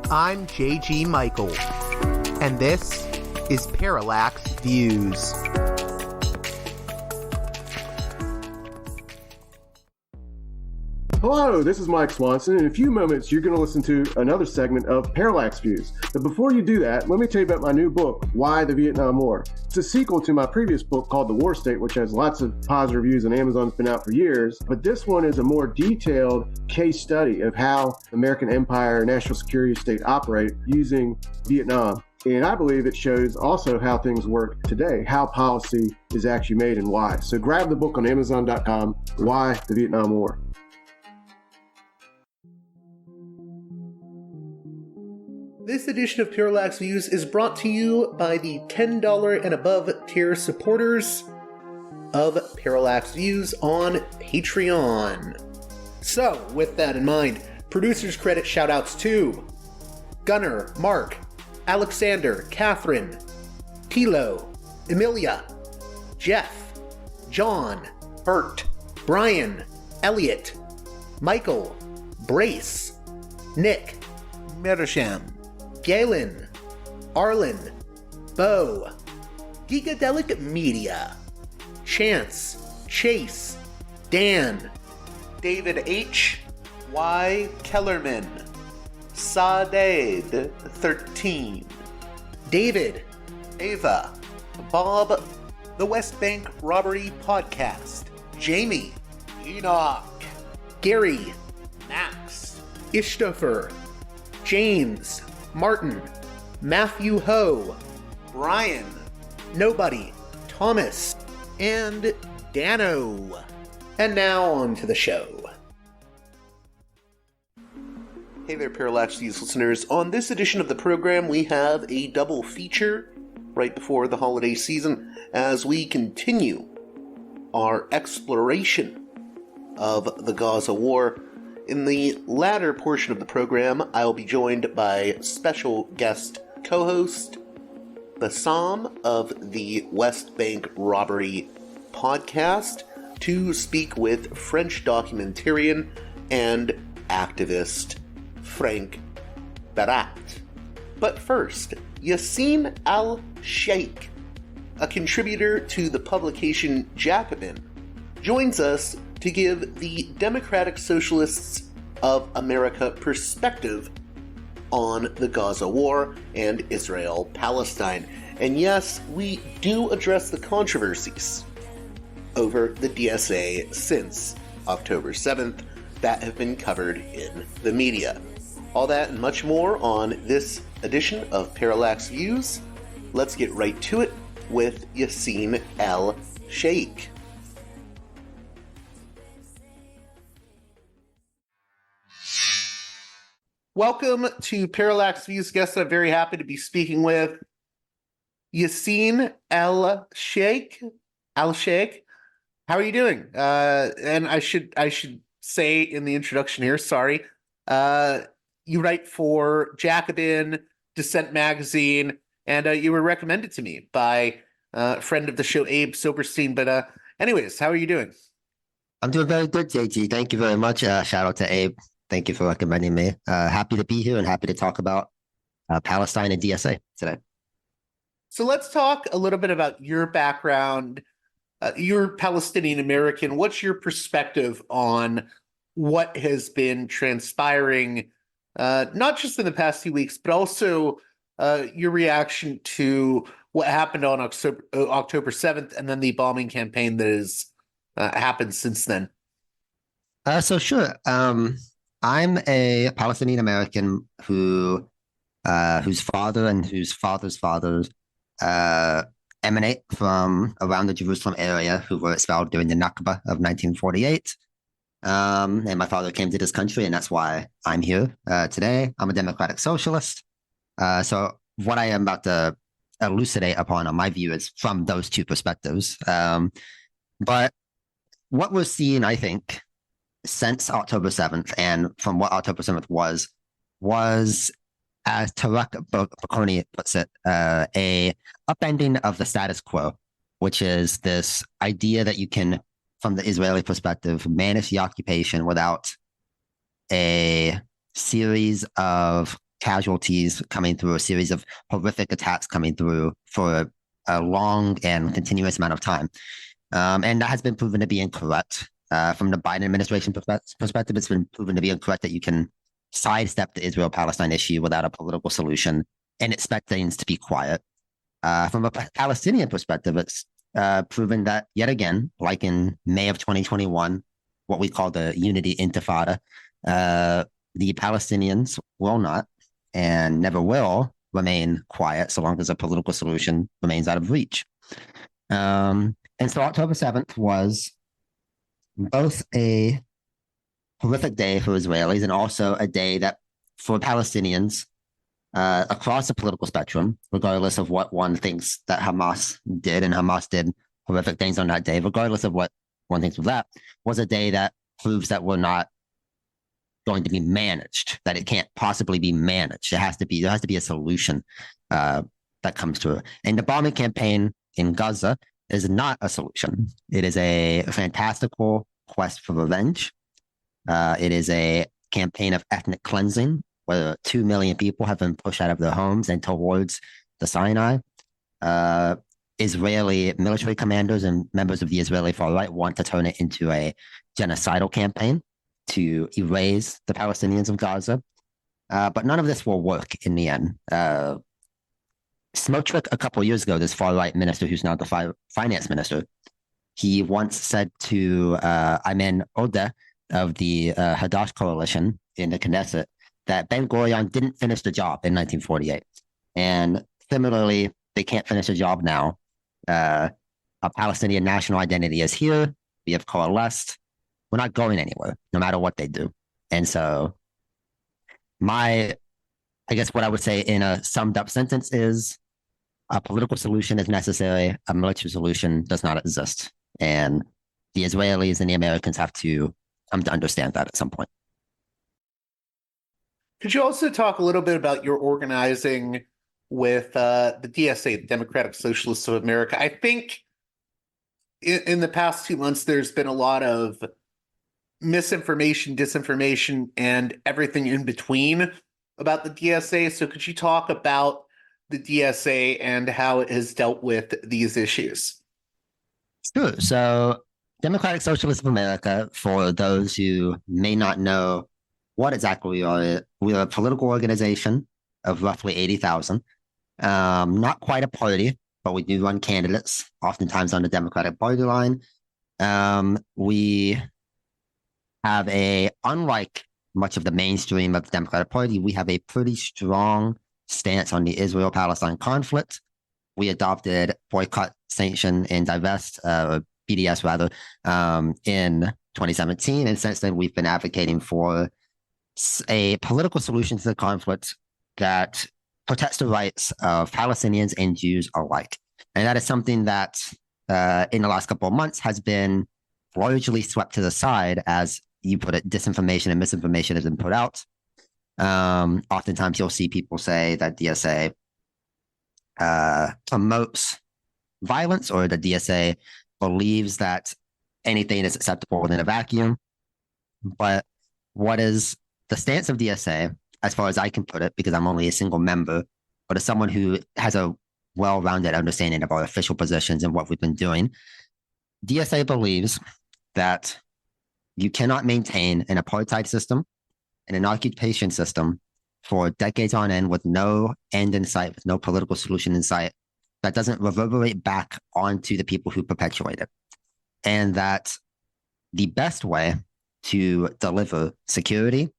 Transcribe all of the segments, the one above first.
I'm J.G. Michael, and this is Parallax Views. Hello, this is Mike Swanson. In a few moments, you're going to listen to another segment of Parallax Views. But before you do that, let me tell you about my new book, Why the Vietnam War. It's a sequel to my previous book called The War State, which has lots of positive reviews on Amazon. It's been out for years. But this one is a more detailed case study of how American empire and national security state operate using Vietnam. And I believe it shows also how things work today, how policy is actually made and why. So grab the book on Amazon.com, Why the Vietnam War. This edition of Parallax Views is brought to you by the $10 and above tier supporters of Parallax Views on Patreon. So, with that in mind, producers credit shoutouts to Gunnar, Mark, Alexander, Catherine, Tilo, Emilia, Jeff, John, Bert, Brian, Elliot, Michael, Brace, Nick, Mersham, Galen, Arlen, Bo, Gigadelic Media, Chance, Chase, Dan, David H. Y. Kellerman, Saaded 13, David, Ava, Bob, the West Bank Robbery Podcast, Jamie, Enoch, Gary, Max, Ishtofer, James, Martin, Matthew Ho, Brian, Nobody, Thomas, and Dano. And now on to the show. Hey there, Parallax Views listeners. On this edition of the program, we have a double feature right before the holiday season as we continue our exploration of the Gaza War. In the latter portion of the program, I'll be joined by special guest co-host Bassam of the West Bank Robbery podcast to speak with French documentarian and activist Frank Barat. But first, Yaseen Al-Sheikh, a contributor to the publication Jacobin, joins us to give the Democratic Socialists of America perspective on the Gaza War and Israel-Palestine. And yes, we do address the controversies over the DSA since October 7th that have been covered in the media. All that and much more on this edition of Parallax Views. Let's get right to it with Yaseen Al-Sheikh. Welcome to Parallax Views guest. I'm very happy to be speaking with Yaseen Al-Sheikh. Al-Sheikh, how are you doing? And I should say in the introduction here, sorry, you write for Jacobin, Dissent Magazine, and you were recommended to me by a friend of the show, Abe Silberstein. But anyways, how are you doing? I'm doing very good, JG. Thank you very much. Shout out to Abe. Thank you for recommending me. Happy to be here and happy to talk about Palestine and DSA today. So let's talk a little bit about your background. You're Palestinian American. What's your perspective on what has been transpiring, not just in the past few weeks, but also your reaction to what happened on October 7th and then the bombing campaign that has happened since then? So sure. I'm a Palestinian American whose father and whose father's fathers emanate from around the Jerusalem area, who were expelled during the Nakba of 1948. And my father came to this country, and that's why I'm here today. I'm a democratic socialist. So what I am about to elucidate upon on my view is from those two perspectives. But what we're seeing, I think, since October 7th, and from what October 7th was, as Tarek Bakoni puts it, a upending of the status quo, which is this idea that you can, from the Israeli perspective, manage the occupation without a series of casualties coming through, a series of horrific attacks coming through for a long and continuous amount of time. And that has been proven to be incorrect. From the Biden administration perspective, it's been proven to be incorrect that you can sidestep the Israel-Palestine issue without a political solution and expect things to be quiet. From a Palestinian perspective, it's proven that, yet again, like in May of 2021, what we call the Unity Intifada, the Palestinians will not and never will remain quiet so long as a political solution remains out of reach. And so October 7th was both a horrific day for Israelis and also a day that for Palestinians across the political spectrum, regardless of what one thinks that Hamas did, and Hamas did horrific things on that day, regardless of what one thinks of that, was a day that proves that we're not going to be managed, that it can't possibly be managed. There has to be a solution that comes to it. And the bombing campaign in Gaza is not a solution. It is a fantastical quest for revenge. It is a campaign of ethnic cleansing, where 2 million people have been pushed out of their homes and towards the Sinai. Israeli military commanders and members of the Israeli far-right want to turn it into a genocidal campaign to erase the Palestinians of Gaza. But none of this will work in the end. Smotrich, a couple of years ago, this far-right minister who's now the finance minister, he once said to Ayman Odeh of the Hadash coalition in the Knesset that Ben-Gurion didn't finish the job in 1948. And similarly, they can't finish the job now. A Palestinian national identity is here. We have coalesced. We're not going anywhere, no matter what they do. And so I guess what I would say in a summed up sentence is a political solution is necessary. A military solution does not exist. And the Israelis and the Americans have to come to understand that at some point. Could you also talk a little bit about your organizing with the DSA, the Democratic Socialists of America? I think in the past 2 months, there's been a lot of misinformation, disinformation, and everything in between about the DSA. So could you talk about the DSA and how it has dealt with these issues? Sure. So Democratic Socialists of America, for those who may not know what exactly we are a political organization of roughly 80,000. Not quite a party, but we do run candidates, oftentimes on the Democratic Party line. We have unlike much of the mainstream of the Democratic Party, we have a pretty strong stance on the Israel-Palestine conflict. We adopted boycott, sanction, and divest, or BDS rather, in 2017. And since then, we've been advocating for a political solution to the conflict that protects the rights of Palestinians and Jews alike. And that is something that in the last couple of months has been largely swept to the side, as you put it, disinformation and misinformation has been put out. Oftentimes you'll see people say that DSA promotes violence, or the DSA believes that anything is acceptable within a vacuum. But what is the stance of DSA, as far as I can put it, because I'm only a single member, but as someone who has a well-rounded understanding of our official positions and what we've been doing, DSA believes that you cannot maintain an apartheid system and an occupation system for decades on end with no end in sight, with no political solution in sight, that doesn't reverberate back onto the people who perpetuate it. And that the best way to deliver security,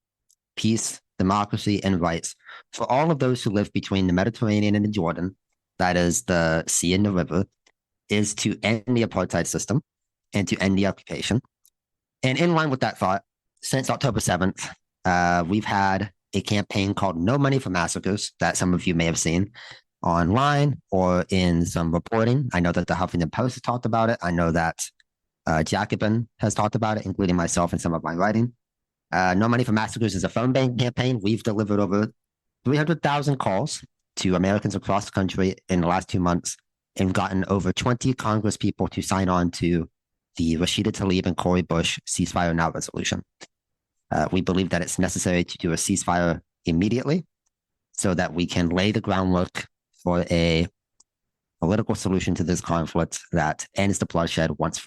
peace, democracy, and rights for all of those who live between the Mediterranean and the Jordan, that is the sea and the river, is to end the apartheid system and to end the occupation. And in line with that thought, since October 7th, we've had a campaign called No Money for Massacres that some of you may have seen online or in some reporting. I know that the Huffington Post has talked about it. I know that Jacobin has talked about it, including myself in some of my writing. No Money for Massacres is a phone bank campaign. We've delivered over 300,000 calls to Americans across the country in the last 2 months and gotten over 20 Congress people to sign on to the Rashida Tlaib and Cori Bush ceasefire now resolution. We believe that it's necessary to do a ceasefire immediately. so that we can lay the groundwork for a political solution to this conflict that ends the bloodshed once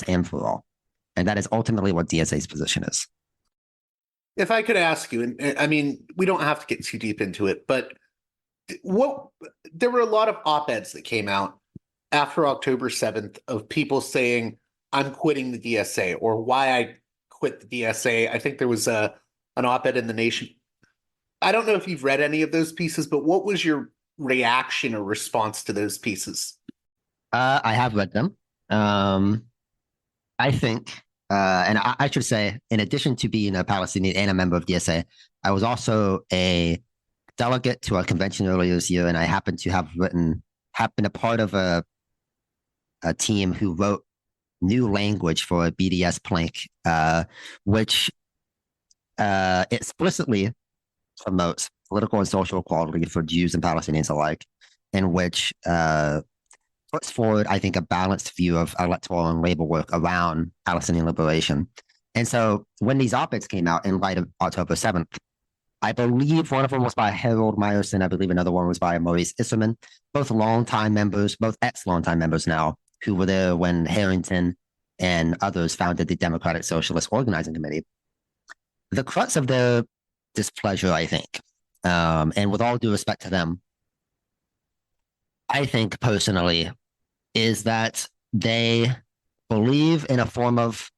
and for all. And that is ultimately what DSA's position is. If I could ask you, and I mean, we don't have to get too deep into it, but there were a lot of op-eds that came out after October 7th of people saying, I'm quitting the DSA, or why I quit the DSA. I think there was an op-ed in The Nation. I don't know if you've read any of those pieces, but what was your reaction or response to those pieces? I have read them. I think, and I should say, in addition to being a Palestinian and a member of DSA, I was also a delegate to a convention earlier this year, and I happened to have been a part of a team who wrote new language for a BDS plank, which explicitly promotes political and social equality for Jews and Palestinians alike, in which puts forward, I think, a balanced view of electoral and labor work around Palestinian liberation. And so when these op-eds came out in light of October 7th, I believe one of them was by Harold Meyerson. I believe another one was by Maurice Isserman, both longtime members, both ex-longtime members now, who were there when Harrington and others founded the Democratic Socialist Organizing Committee. The crux of their displeasure, I think, and with all due respect to them, I think personally, is that they believe in a form of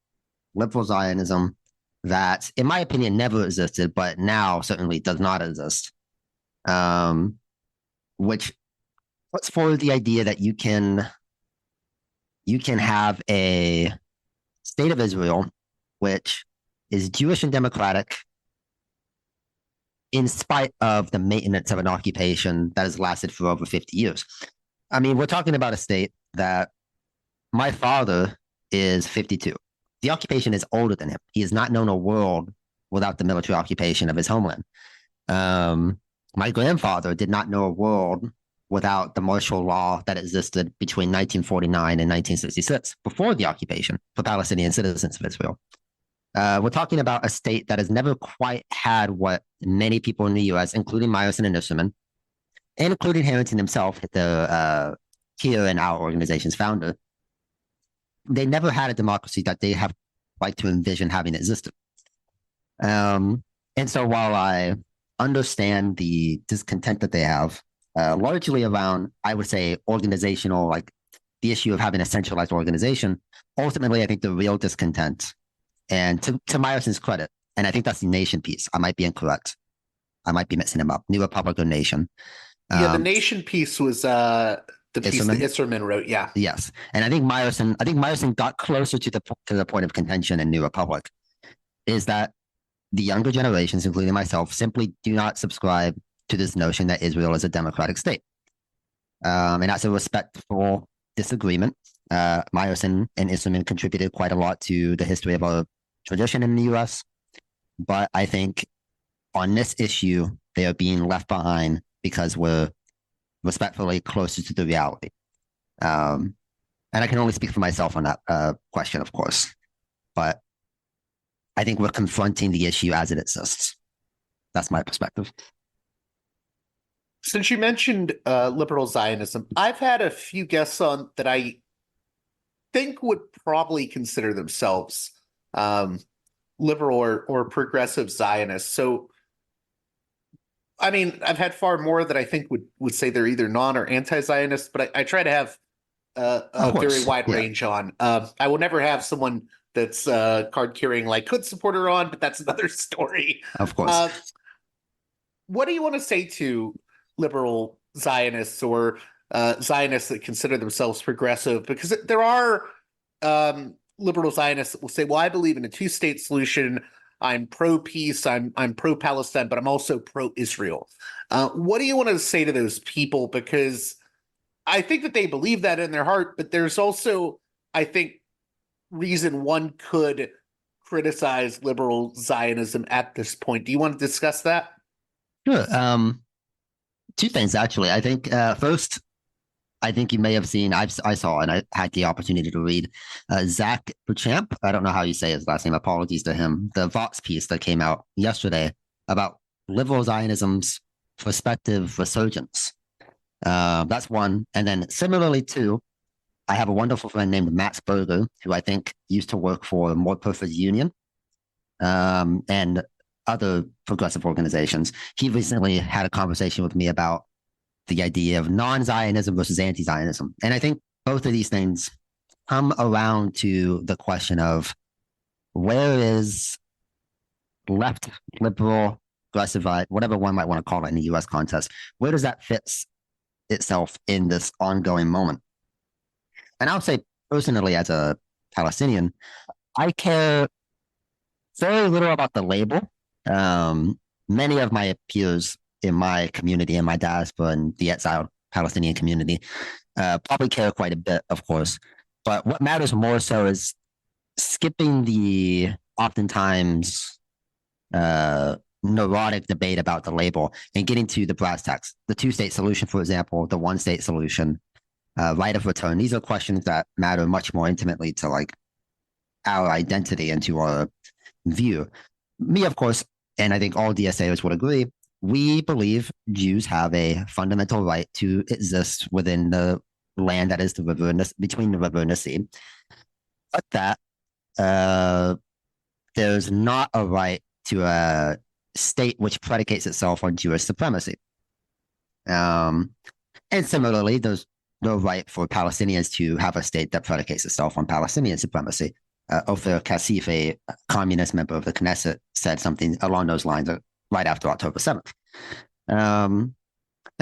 liberal Zionism that, in my opinion, never existed, but now certainly does not exist, which puts forward the idea that you can have a state of Israel which is Jewish and democratic in spite of the maintenance of an occupation that has lasted for over 50 years. I mean, we're talking about a state that my father is 52. The occupation is older than him. He has not known a world without the military occupation of his homeland. My grandfather did not know a world without the martial law that existed between 1949 and 1966, before the occupation for Palestinian citizens of Israel. We're talking about a state that has never quite had what many people in the U.S., including Meyerson and Isserman, and including Harrington himself, here in our organization's founder, they never had a democracy that they have like to envision having existed. And so while I understand the discontent that they have, largely around, I would say, organizational, like the issue of having a centralized organization, ultimately, I think the real discontent, and to Meyerson's credit, and I think that's the Nation piece. I might be incorrect. I might be mixing them up. New Republic or Nation. The Nation piece was the piece that Isserman wrote. Yeah. Yes, and I think Meyerson got closer to the point of contention in New Republic, is that the younger generations, including myself, simply do not subscribe to this notion that Israel is a democratic state, and that's a respectful disagreement. Meyerson and Isserman contributed quite a lot to the history of our tradition in the U.S., but I think on this issue, they are being left behind because we're respectfully closer to the reality. And I can only speak for myself on that question, of course, but I think we're confronting the issue as it exists. That's my perspective. Since you mentioned liberal Zionism, I've had a few guests on that I think would probably consider themselves liberal or progressive Zionists. So, I mean, I've had far more that I think would say they're either non or anti-Zionist, but I try to have a very wide range on. I will never have someone that's card-carrying like Hood supporter on, but that's another story. Of course. What do you want to say to liberal Zionists or Zionists that consider themselves progressive? Because there are liberal Zionists that will say, well, I believe in a two-state solution. I'm pro-peace, I'm pro-Palestine, but I'm also pro-Israel. What do you want to say to those people? Because I think that they believe that in their heart, but there's also, I think, reason one could criticize liberal Zionism at this point. Do you want to discuss that? Sure. Two things, actually. I think first, I think you may have seen, I saw, and I had the opportunity to read Zach Beauchamp. I don't know how you say his last name. Apologies to him. The Vox piece that came out yesterday about liberal Zionism's prospective resurgence. That's one. And then similarly, too, I have a wonderful friend named Max Berger, who I think used to work for More Perfect Union and other progressive organizations. He recently had a conversation with me about the idea of non-Zionism versus anti-Zionism. And I think both of these things come around to the question of where is left, liberal, progressive, whatever one might want to call it in the US context, where does that fit itself in this ongoing moment? And I'll say personally, as a Palestinian, I care very little about the label. Many of my peers in my community, in my diaspora, and the exiled Palestinian community, probably care quite a bit, of course. But what matters more so is skipping the oftentimes neurotic debate about the label and getting to the brass tacks. The two-state solution, for example, the one-state solution, right of return. These are questions that matter much more intimately to like our identity and to our view. Me, of course, and I think all DSAers would agree, we believe Jews have a fundamental right to exist within the land that is the river between the river and the sea, but that there's not a right to a state which predicates itself on Jewish supremacy. And similarly, there's no right for Palestinians to have a state that predicates itself on Palestinian supremacy. Ofer Kassif, a communist member of the Knesset, said something along those lines right after October 7th. And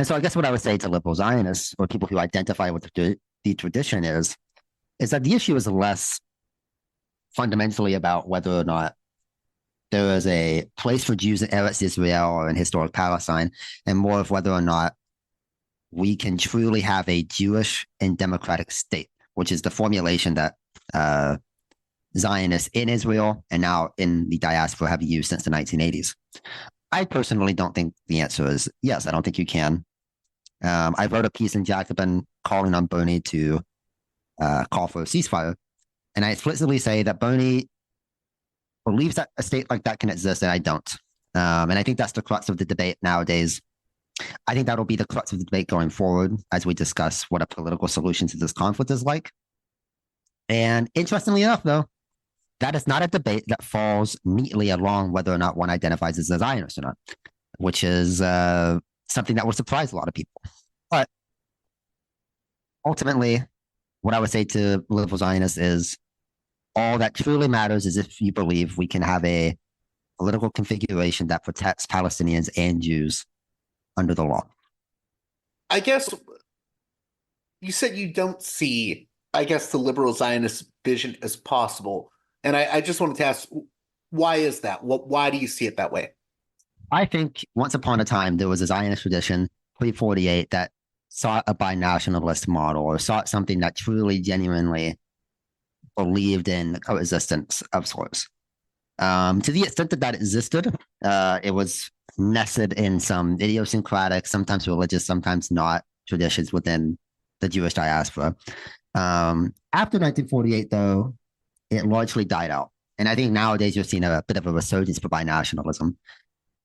so I guess what I would say to liberal Zionists or people who identify with the tradition is that the issue is less fundamentally about whether or not there is a place for Jews in Eretz Israel or in historic Palestine, and more of whether or not we can truly have a Jewish and democratic state, which is the formulation that Zionists in Israel and now in the diaspora have used since the 1980s. I personally don't think the answer is yes. I don't think you can. I wrote a piece in Jacobin calling on Bernie to call for a ceasefire. And I explicitly say that Bernie believes that a state like that can exist, and I don't. And I think that's the crux of the debate nowadays. I think that'll be the crux of the debate going forward as we discuss what a political solution to this conflict is like. And interestingly enough, though, that is not a debate that falls neatly along whether or not one identifies as a Zionist or not, which is something that would surprise a lot of people. But ultimately, what I would say to liberal Zionists is all that truly matters is if you believe we can have a political configuration that protects Palestinians and Jews under the law. I guess you said you don't see, I guess, the liberal Zionist vision as possible. And I just wanted to ask, why is that? Why do you see it that way? I think once upon a time, there was a Zionist tradition, pre-48, that sought a binationalist model or sought something that truly, genuinely believed in coexistence of sorts. To the extent that that existed, it was nested in some idiosyncratic, sometimes religious, sometimes not, traditions within the Jewish diaspora. After 1948, though, it largely died out. And I think nowadays you're seeing a bit of a resurgence for binationalism,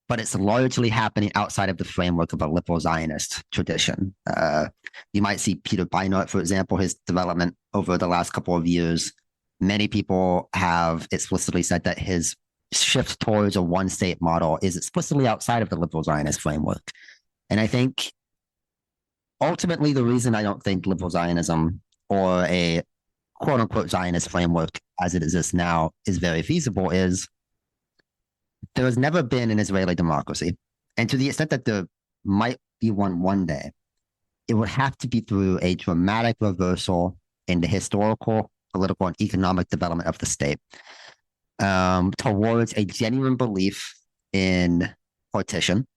but it's largely happening outside of the framework of a liberal Zionist tradition. You might see Peter Beinart, for example, his development over the last couple of years. Many people have explicitly said that his shift towards a one-state model is explicitly outside of the liberal Zionist framework. And I think ultimately the reason I don't think liberal Zionism or a quote-unquote Zionist framework as it exists now is very feasible is there has never been an Israeli democracy. And to the extent that there might be one day, it would have to be through a dramatic reversal in the historical, political, and economic development of the state towards a genuine belief in partition.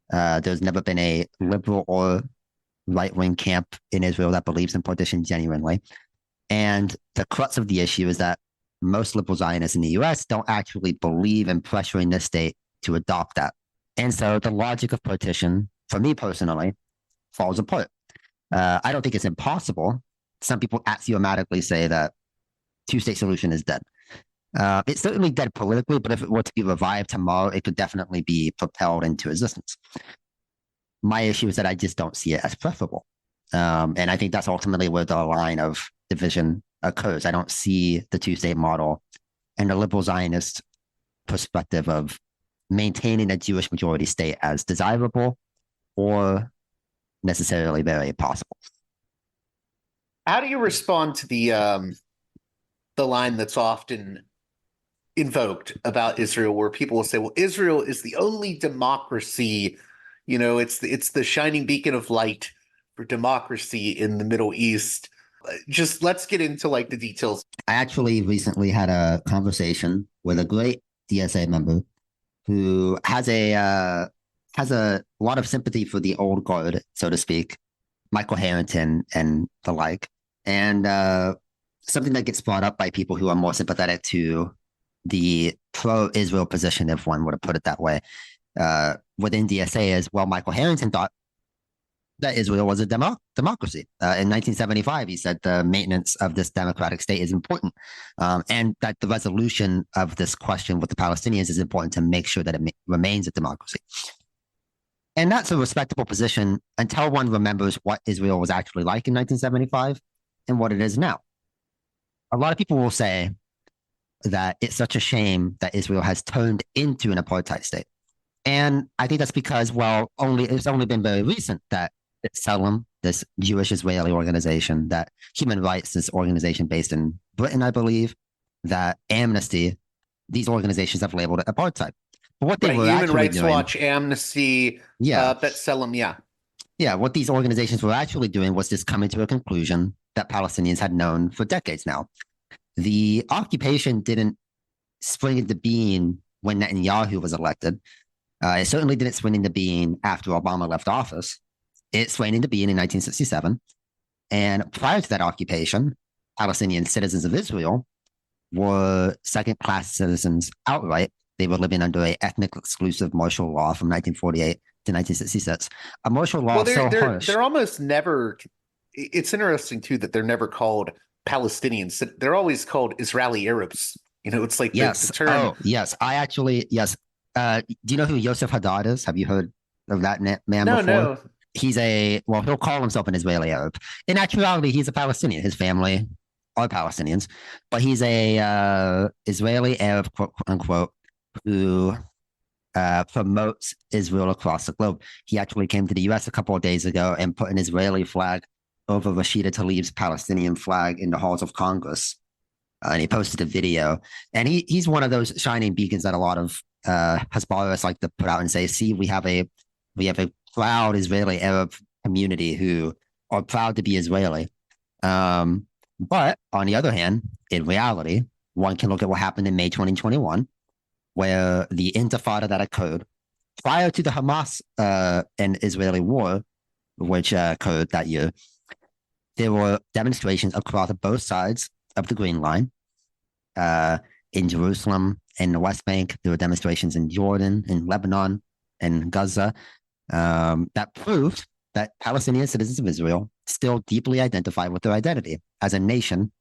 There's never been a liberal or right-wing camp in Israel that believes in partition genuinely. And the crux of the issue is that most liberal Zionists in the US don't actually believe in pressuring the state to adopt that. And so the logic of partition, for me personally, falls apart. I don't think it's impossible. Some people axiomatically say that two-state solution is dead. It's certainly dead politically, but if it were to be revived tomorrow, it could definitely be propelled into existence. My issue is that I just don't see it as preferable. And I think that's ultimately where the line of division occurs. I don't see the two-state model and the liberal Zionist perspective of maintaining a Jewish majority state as desirable or necessarily very possible. How do you respond to the line that's often invoked about Israel, where people will say, well, Israel is the only democracy, it's the shining beacon of light for democracy in the Middle East. Just let's get into like the details. I actually recently had a conversation with a great DSA member who has a lot of sympathy for the old guard, so to speak, Michael Harrington and the like. And something that gets brought up by people who are more sympathetic to the pro-Israel position, if one were to put it that way, within DSA is, well, Michael Harrington thought that Israel was a democracy. In 1975, he said the maintenance of this democratic state is important, and that the resolution of this question with the Palestinians is important to make sure that it remains a democracy. And that's a respectable position until one remembers what Israel was actually like in 1975 and what it is now. A lot of people will say that it's such a shame that Israel has turned into an apartheid state. And I think that's because, well, it's only been very recent that B'Tselem, this Jewish-Israeli organization, that Human Rights, this organization based in Britain, I believe, that Amnesty, these organizations have labeled it apartheid. But what they were Human actually Rights doing, Watch, Amnesty, B'Tselem, Yeah, what these organizations were actually doing was just coming to a conclusion that Palestinians had known for decades now. The occupation didn't spring into being when Netanyahu was elected. It certainly didn't spring into being after Obama left office. It sprang into being in 1967. And prior to that occupation, Palestinian citizens of Israel were second-class citizens outright. They were living under an ethnic exclusive martial law from 1948 to 1966. A martial law harsh. They're almost never. It's interesting too that they're never called Palestinians. They're always called Israeli Arabs. It's like the term. Oh, yes. Yes. Do you know who Yosef Haddad is? Have you heard of that man before? No. He's he'll call himself an Israeli Arab. In actuality, he's a Palestinian. His family are Palestinians, but he's a Israeli Arab, quote unquote, who promotes Israel across the globe. He actually came to the U.S. a couple of days ago and put an Israeli flag over Rashida Tlaib's Palestinian flag in the halls of Congress. And he posted a video. And he's one of those shining beacons that a lot of Hezbollah like to put out and say, see, we have a proud Israeli Arab community who are proud to be Israeli. But on the other hand, in reality, one can look at what happened in May 2021, where the intifada that occurred prior to the Hamas and Israeli war, which occurred that year. There were demonstrations across both sides of the Green Line. In Jerusalem, in the West Bank, there were demonstrations in Jordan, in Lebanon, and Gaza that proved that Palestinian citizens of Israel still deeply identify with their identity as a nation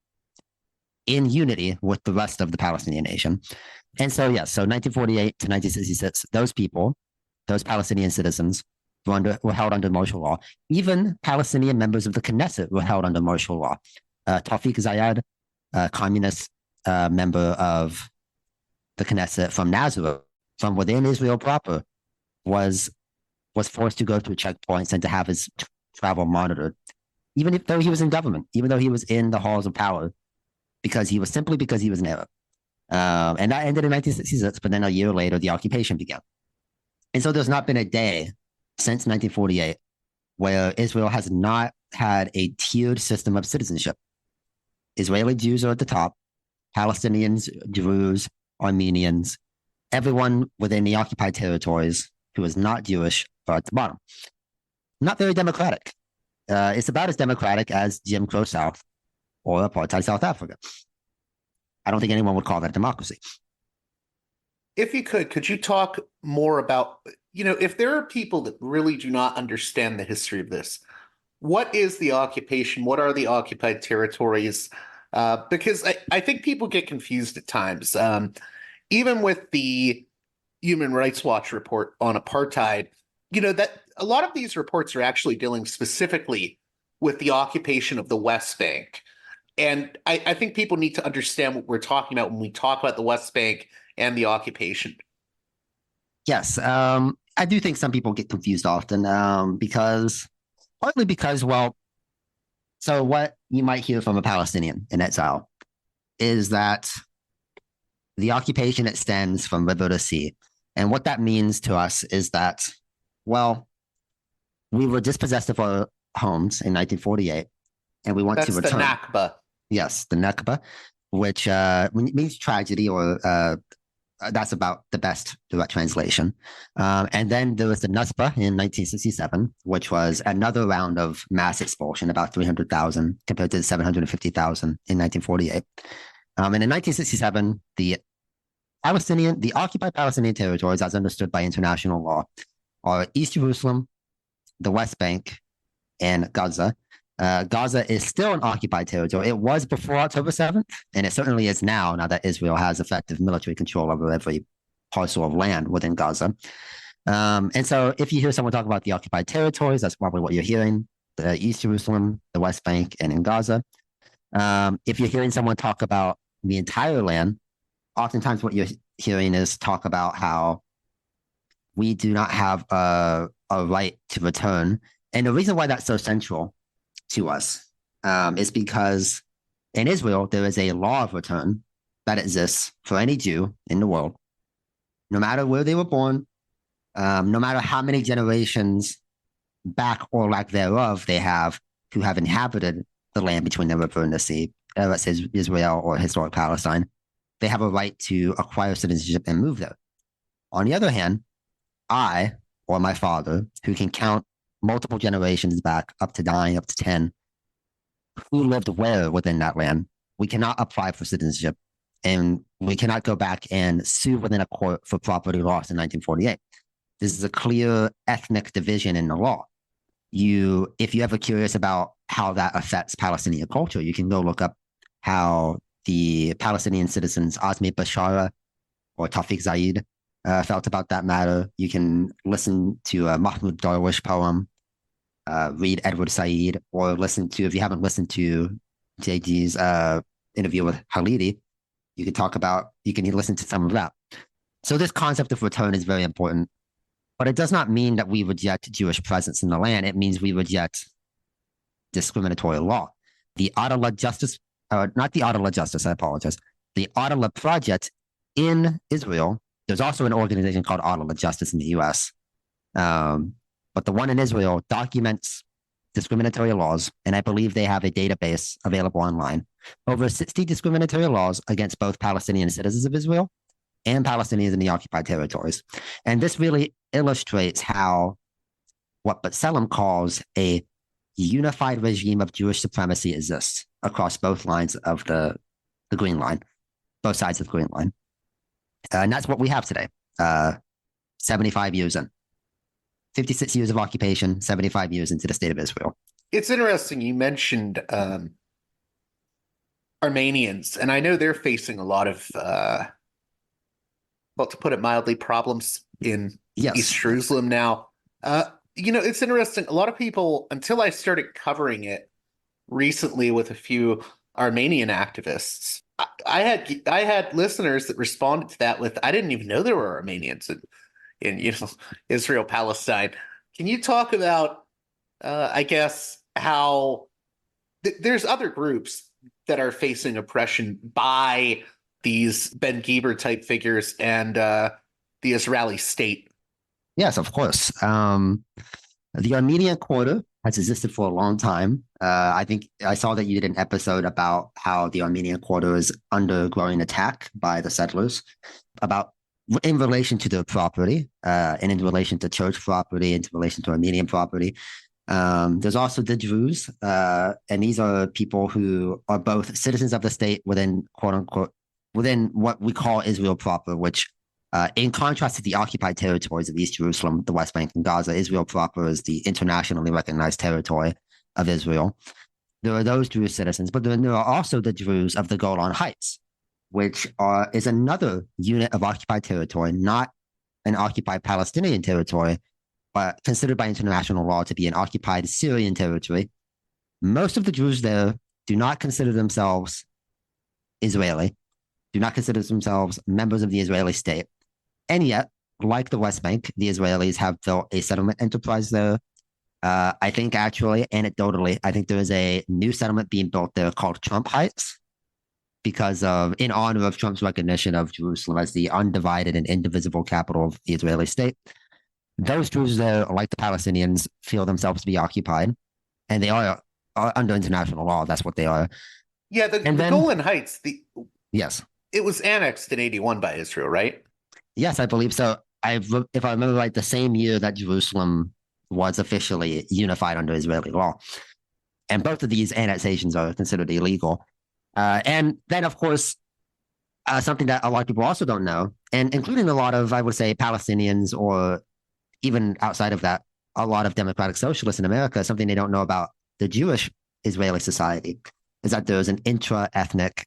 in unity with the rest of the Palestinian nation. And so, yes, so 1948 to 1966, those people, those Palestinian citizens, were held under martial law. Even Palestinian members of the Knesset were held under martial law. Tawfiq Zayed, a communist member of the Knesset from Nazareth, from within Israel proper, was forced to go through checkpoints and to have his travel monitored, even though he was in government, even though he was in the halls of power, because he was an Arab. And that ended in 1966, but then a year later, the occupation began. And so there's not been a day since 1948 where Israel has not had a tiered system of citizenship. Israeli Jews are at the top, Palestinians, Druze, Armenians, everyone within the occupied territories who is not Jewish are at the bottom. Not very democratic. It's about as democratic as Jim Crow South or apartheid South Africa. I don't think anyone would call that a democracy. If you could you talk more about, if there are people that really do not understand the history of this, what is the occupation? What are the occupied territories? Because I think people get confused at times. Even with the Human Rights Watch report on apartheid, that a lot of these reports are actually dealing specifically with the occupation of the West Bank. And I think people need to understand what we're talking about when we talk about the West Bank and the occupation. Yes, I do think some people get confused often partly because, well, so what you might hear from a Palestinian in exile is that the occupation extends from river to sea. And what that means to us is that, well, we were dispossessed of our homes in 1948, and we want to return. That's the Nakba. Yes, the Nakba, which means tragedy, or that's about the best direct translation. And then there was the Nasba in 1967, which was another round of mass expulsion, about 300,000 compared to 750,000 in 1948. And in 1967, the occupied Palestinian territories, as understood by international law, are East Jerusalem, the West Bank, and Gaza. Gaza is still an occupied territory. It was before October 7th, and it certainly is now that Israel has effective military control over every parcel of land within Gaza. And so if you hear someone talk about the occupied territories, that's probably what you're hearing, the East Jerusalem, the West Bank, and in Gaza. If you're hearing someone talk about the entire land, oftentimes what you're hearing is talk about how we do not have a right to return. And the reason why that's so central to us is because in Israel, there is a law of return that exists for any Jew in the world, no matter where they were born, no matter how many generations back or lack thereof they have who have inhabited the land between the river and the sea, let's say Israel or historic Palestine. They have a right to acquire citizenship and move there. On the other hand, I or my father, who can count multiple generations back, up to 9, up to 10, who lived where within that land, we cannot apply for citizenship, and we cannot go back and sue within a court for property lost in 1948. This is a clear ethnic division in the law. If you're ever curious about how that affects Palestinian culture, you can go look up how the Palestinian citizens Azmi Bashara or Tawfiq Zaid felt about that matter. You can listen to a Mahmoud Darwish poem, read Edward Said, or if you haven't listened to JD's interview with Halidi, you can listen to some of that. So this concept of return is very important, but it does not mean that we reject Jewish presence in the land. It means we reject discriminatory law. The Adala Justice, not the Adala Justice, I apologize. The Adala Project in Israel, there's also an organization called Adala Justice in the US. But the one in Israel documents discriminatory laws, and I believe they have a database available online. Over 60 discriminatory laws against both Palestinian citizens of Israel and Palestinians in the occupied territories. And this really illustrates how what Bassam calls a unified regime of Jewish supremacy exists across both lines of the Green Line, both sides of the Green Line. And that's what we have today, 75 years in. 56 years of occupation, 75 years into the state of Israel. It's interesting you mentioned Armenians, and I know they're facing a lot of, well, to put it mildly, problems in East Jerusalem now. It's interesting. A lot of people, until I started covering it recently with a few Armenian activists, I had listeners that responded to that with, I didn't even know there were Armenians in Israel, Palestine. Can you talk about, I guess, how there's other groups that are facing oppression by these Ben Gibber type figures and the Israeli state? Yes, of course. The Armenian Quarter has existed for a long time. I think I saw that you did an episode about how the Armenian Quarter is under growing attack by the settlers, in relation to their property, and in relation to church property, in relation to Armenian property. There's also the Druze, and these are people who are both citizens of the state within, quote unquote, within what we call Israel proper, which in contrast to the occupied territories of East Jerusalem, the West Bank, and Gaza, Israel proper is the internationally recognized territory of Israel. There are those Druze citizens, but then there are also the Druze of the Golan Heights, which is another unit of occupied territory, not an occupied Palestinian territory, but considered by international law to be an occupied Syrian territory. Most of the Jews there do not consider themselves Israeli, do not consider themselves members of the Israeli state. And yet, like the West Bank, the Israelis have built a settlement enterprise there. I think actually, anecdotally, I think there is a new settlement being built there called Trump Heights, because in honor of Trump's recognition of Jerusalem as the undivided and indivisible capital of the Israeli state. Those Jews there, like the Palestinians, feel themselves to be occupied, and they are under international law. That's what they are. Yeah, the Golan Heights. Yes, it was annexed in 1981 by Israel, right? Yes, I believe so. If I remember right, the same year that Jerusalem was officially unified under Israeli law, and both of these annexations are considered illegal. And then, of course, something that a lot of people also don't know, and including a lot of, I would say, Palestinians, or even outside of that, a lot of democratic socialists in America, something they don't know about the Jewish Israeli society, is that there's an intra-ethnic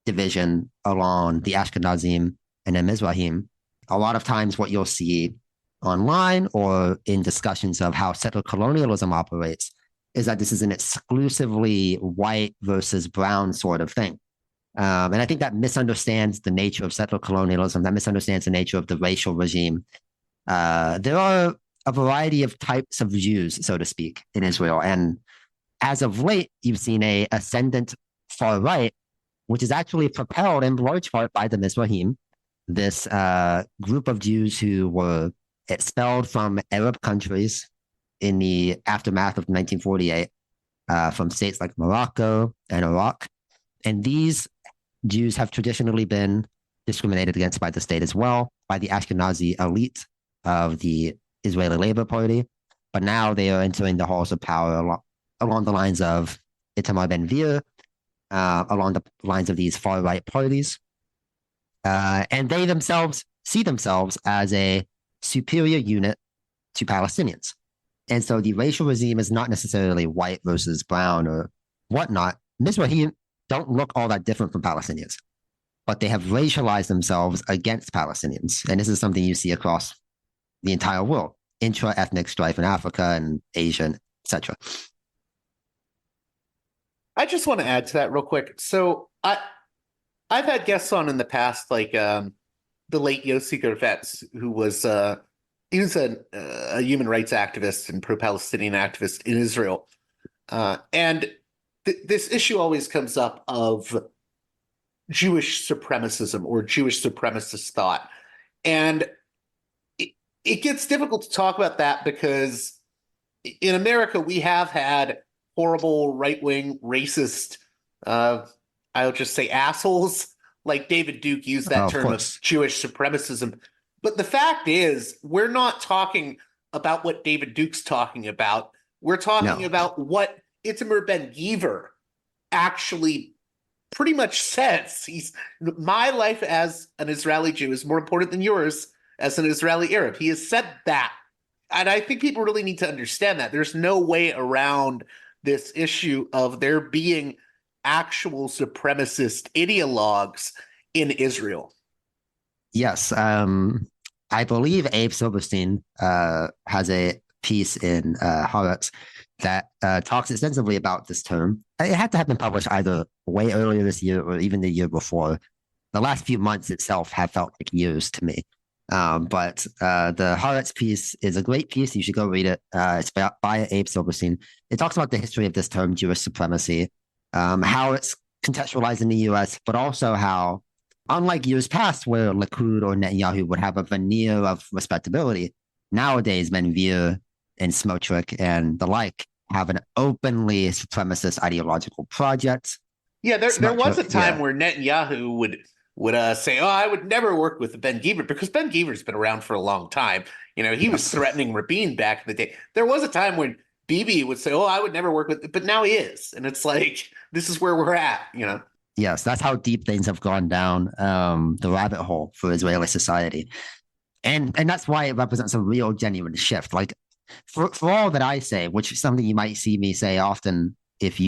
division along the Ashkenazim and the Mizrahim. A lot of times what you'll see online or in discussions of how settler colonialism operates is that this is an exclusively white versus brown sort of thing. And I think that misunderstands the nature of settler colonialism, that misunderstands the nature of the racial regime. There are a variety of types of Jews, so to speak, in Israel. And as of late, you've seen a ascendant far right, which is actually propelled in large part by the Mizrahim, this group of Jews who were expelled from Arab countries in the aftermath of 1948 from states like Morocco and Iraq. And these Jews have traditionally been discriminated against by the state as well, by the Ashkenazi elite of the Israeli Labor Party. But now they are entering the halls of power along the lines of Itamar Ben-Gvir, along the lines of these far-right parties. And they themselves see themselves as a superior unit to Palestinians. And so the racial regime is not necessarily white versus brown or whatnot. Mizrahim don't look all that different from Palestinians, but they have racialized themselves against Palestinians. And this is something you see across the entire world, intra-ethnic strife in Africa and Asia, etc. I just want to add to that real quick. So I've had guests on in the past, like the late Yossi Gervetz, who was he was a human rights activist and pro-Palestinian activist in Israel. And this issue always comes up of Jewish supremacism or Jewish supremacist thought. And it gets difficult to talk about that because in America, we have had horrible right-wing racist, I'll just say assholes, like David Duke used that term of Jewish supremacism. But the fact is, we're not talking about what David Duke's talking about. We're talking about what Itamar Ben-Gvir actually pretty much says. My life as an Israeli Jew is more important than yours as an Israeli Arab. He has said that. And I think people really need to understand that. There's no way around this issue of there being actual supremacist ideologues in Israel. Yes. I believe Abe Silverstein has a piece in Haaretz that talks extensively about this term. It had to have been published either way earlier this year or even the year before. The last few months itself have felt like years to me. But the Haaretz piece is a great piece. You should go read it. It's by Abe Silverstein. It talks about the history of this term, Jewish supremacy, how it's contextualized in the U.S., but also how, unlike years past where Likud or Netanyahu would have a veneer of respectability, nowadays Ben-Gvir and Smotrich and the like have an openly supremacist ideological project. Yeah, there was a time where Netanyahu would say, "Oh, I would never work with Ben-Gvir," because Ben-Gvir's been around for a long time. You know, he was threatening Rabin back in the day. There was a time when Bibi would say, "Oh, I would never work with," but now he is, and it's like this is where we're at. You know. Yes, that's how deep things have gone down the rabbit hole for Israeli society, and that's why it represents a real, genuine shift. Like for all that I say, which is something you might see me say often if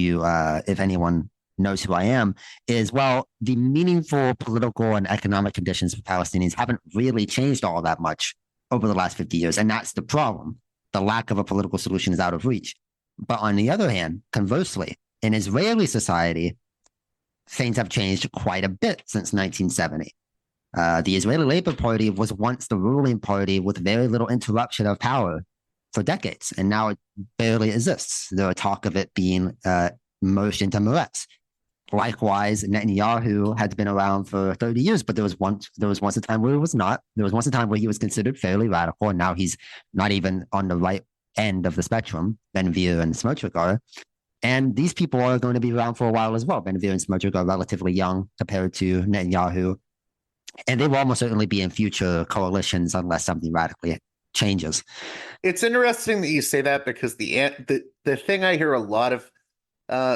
anyone knows who I am, is, well, the meaningful political and economic conditions for Palestinians haven't really changed all that much over the last 50 years. And that's the problem. the lack of a political solution is out of reach. But on the other hand, conversely, in Israeli society, things have changed quite a bit since 1970. The Israeli Labor Party was once the ruling party with very little interruption of power for decades, and now it barely exists. There are talk of it being merged into Meretz. Likewise, Netanyahu had been around for 30 years, but there was once a time where he was not. There was once a time where he was considered fairly radical, and now he's not even on the right end of the spectrum. Ben-Gvir and Smotrich are. And these people are going to be around for a while as well. Ben-Gvir and Smotrich are relatively young compared to Netanyahu. And they will almost certainly be in future coalitions unless something radically changes. It's interesting that you say that, because the thing I hear a lot of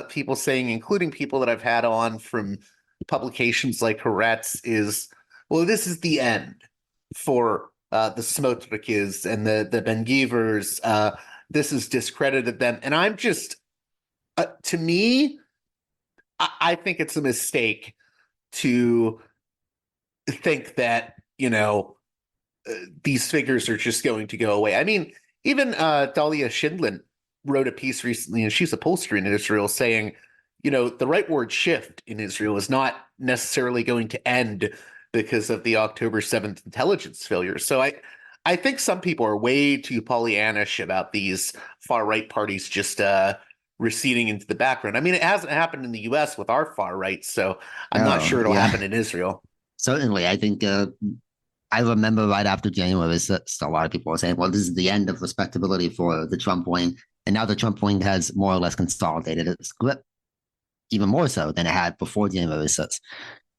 people saying, including people that I've had on from publications like Haaretz, is, well, this is the end for the Smotriches and the Ben-Gvirs. This has discredited them. And I'm just, to me, I think it's a mistake to think that, these figures are just going to go away. I mean, even Dalia Schindlin wrote a piece recently, and she's a pollster in Israel, saying, the rightward shift in Israel is not necessarily going to end because of the October 7th intelligence failure. So I think some people are way too Pollyannish about these far-right parties just receding into the background. I mean, it hasn't happened in the U.S. with our far right, so I'm not sure it'll happen in Israel. Certainly. I think I remember right after January 6th, a lot of people were saying, well, this is the end of respectability for the Trump wing. And now the Trump wing has more or less consolidated its grip, even more so than it had before January 6th.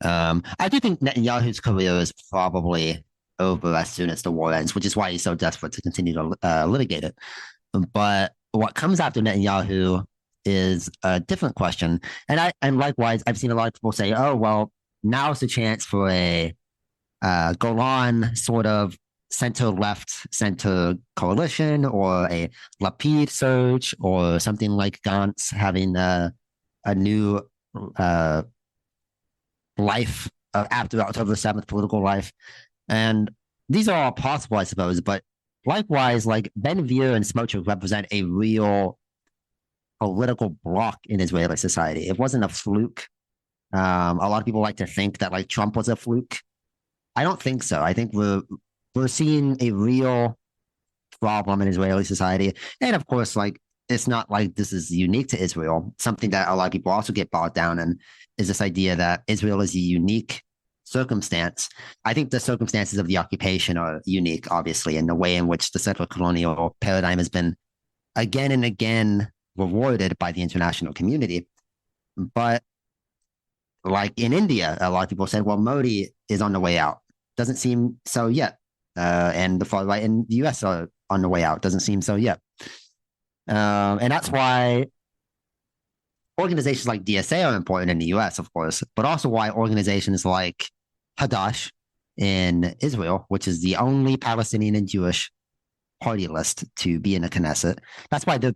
I do think Netanyahu's career is probably over as soon as the war ends, which is why he's so desperate to continue to litigate it. But what comes after Netanyahu is a different question. And likewise, I've seen a lot of people say, oh, well, now's the chance for a Golan sort of center-left, center coalition, or a Lapid surge, or something like Gantz having a new life after October 7th, political life. And these are all possible, I suppose. But likewise, like Ben-Gvir and Smotrich represent a real political bloc in Israeli society. It wasn't a fluke. A lot of people like to think that like Trump was a fluke. I don't think so. I think we're seeing a real problem in Israeli society. And of course, like, it's not like this is unique to Israel. Something that a lot of people also get bogged down in is this idea that Israel is a unique circumstance. I think the circumstances of the occupation are unique, obviously, in the way in which the settler colonial paradigm has been again and again rewarded by the international community. But like in India, a lot of people said, well, Modi is on the way out. Doesn't seem so yet. And the far right in the US are on the way out. Doesn't seem so yet. And that's why organizations like DSA are important in the US, of course, but also why organizations like Hadash in Israel, which is the only Palestinian and Jewish party list to be in the Knesset, that's why they're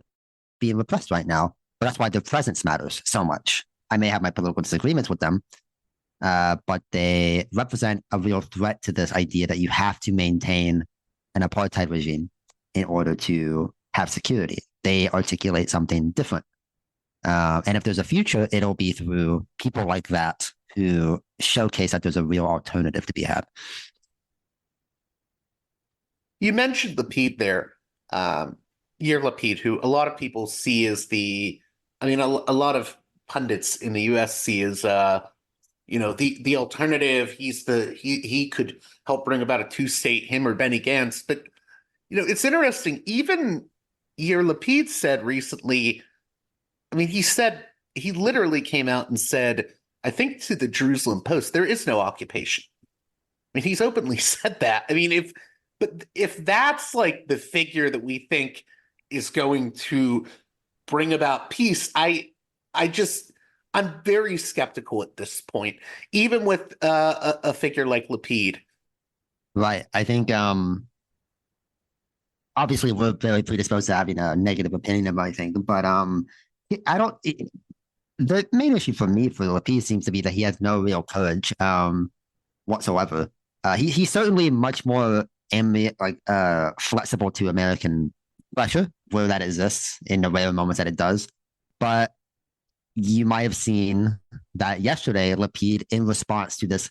being repressed right now. But that's why their presence matters so much. I may have my political disagreements with them, but they represent a real threat to this idea that you have to maintain an apartheid regime in order to have security. They articulate something different. And if there's a future, it'll be through people like that who showcase that there's a real alternative to be had. You mentioned Lapid there, Yair Lapid, who a lot of people see as a lot of pundits in the U.S. see as, the alternative. He could help bring about a two-state, him or Benny Gantz. But, it's interesting. Even Yair Lapid said recently, he literally came out and said, I think to the Jerusalem Post, there is no occupation. He's openly said that. If that's like the figure that we think is going to bring about peace, I'm very skeptical at this point, even with a figure like Lapid. Right. I think obviously we're very predisposed to having a negative opinion of anything, but the main issue for me for Lapid seems to be that he has no real courage whatsoever. He's certainly much more flexible to American pressure where that exists in the rare moments that it does. But you might have seen that yesterday, Lapid, in response to this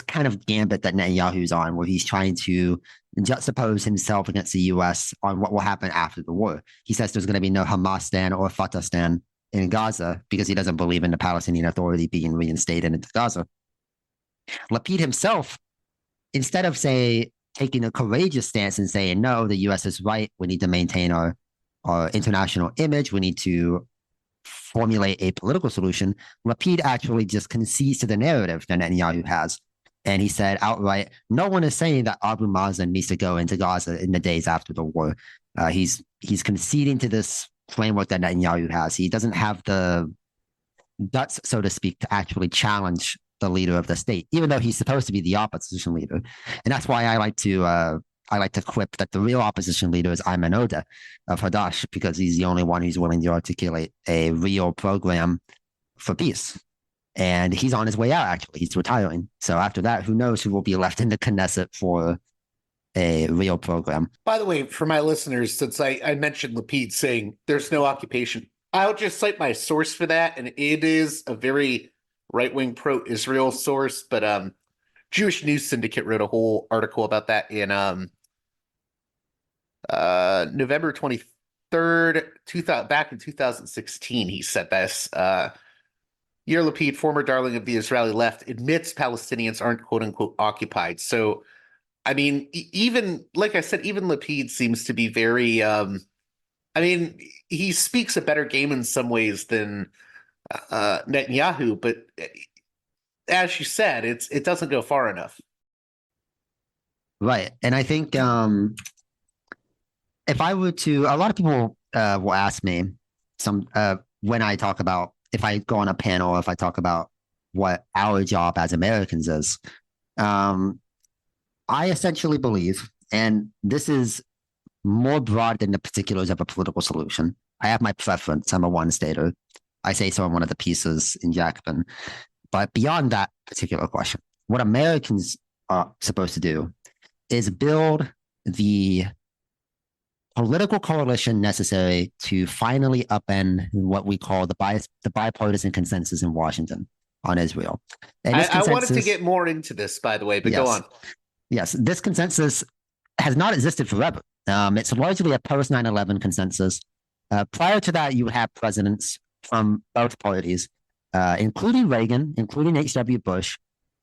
kind of gambit that Netanyahu's on, where he's trying to juxtapose himself against the U.S. on what will happen after the war. He says there's going to be no Hamas stand or Fatah stand in Gaza because he doesn't believe in the Palestinian Authority being reinstated into Gaza. Lapid himself, instead of taking a courageous stance and saying, no, the U.S. is right, we need to maintain our international image, we need to formulate a political solution, Lapid actually just concedes to the narrative that Netanyahu has. And he said outright, no one is saying that Abu Mazen needs to go into Gaza in the days after the war. He's conceding to this framework that Netanyahu has. He doesn't have the guts, so to speak, to actually challenge the leader of the state, even though he's supposed to be the opposition leader. And that's why I like to quip that the real opposition leader is Ayman Odeh of Hadash, because he's the only one who's willing to articulate a real program for peace. And he's on his way out, actually. He's retiring. So after that, who knows who will be left in the Knesset for a real program. By the way, for my listeners, since I mentioned Lapid saying there's no occupation, I'll just cite my source for that, and it is a very right-wing pro-Israel source, but Jewish News Syndicate wrote a whole article about that in November 23rd, back in 2016. He said this. Yair Lapid, former darling of the Israeli left, admits Palestinians aren't quote-unquote occupied. So, I mean, even, like I said, even Lapid seems to be very, he speaks a better game in some ways than Netanyahu, but as you said, it doesn't go far enough. Right. And I think if I were to, a lot of people will ask me when I talk about, if I go on a panel, if I talk about what our job as Americans is, I essentially believe, and this is more broad than the particulars of a political solution. I have my preference. I'm a one-stater. I say so in one of the pieces in Jacobin. But beyond that particular question, what Americans are supposed to do is build the political coalition necessary to finally upend what we call the bipartisan consensus in Washington on Israel. And I wanted to get more into this, by the way, but go on. Yes, this consensus has not existed forever. It's largely a post 9/11 consensus. Prior to that, you would have presidents from both parties, including Reagan, including H.W. Bush,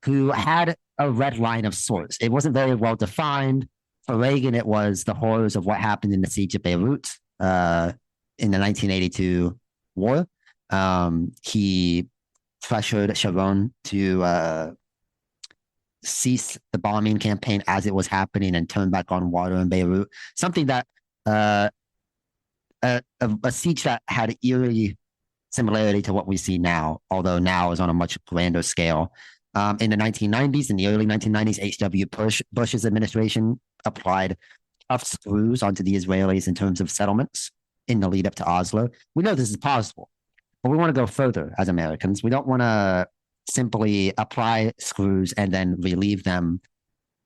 who had a red line of sorts. It wasn't very well defined. For Reagan, it was the horrors of what happened in the siege of Beirut in the 1982 war. He pressured Sharon to cease the bombing campaign as it was happening and turn back on water in Beirut. Something that a siege that had eerie similarity to what we see now, although now is on a much grander scale. In the 1990s, in the early 1990s, H.W. Bush's administration applied tough screws onto the Israelis in terms of settlements in the lead up to Oslo. We know this is possible, but we want to go further as Americans. We don't want to simply apply screws and then relieve them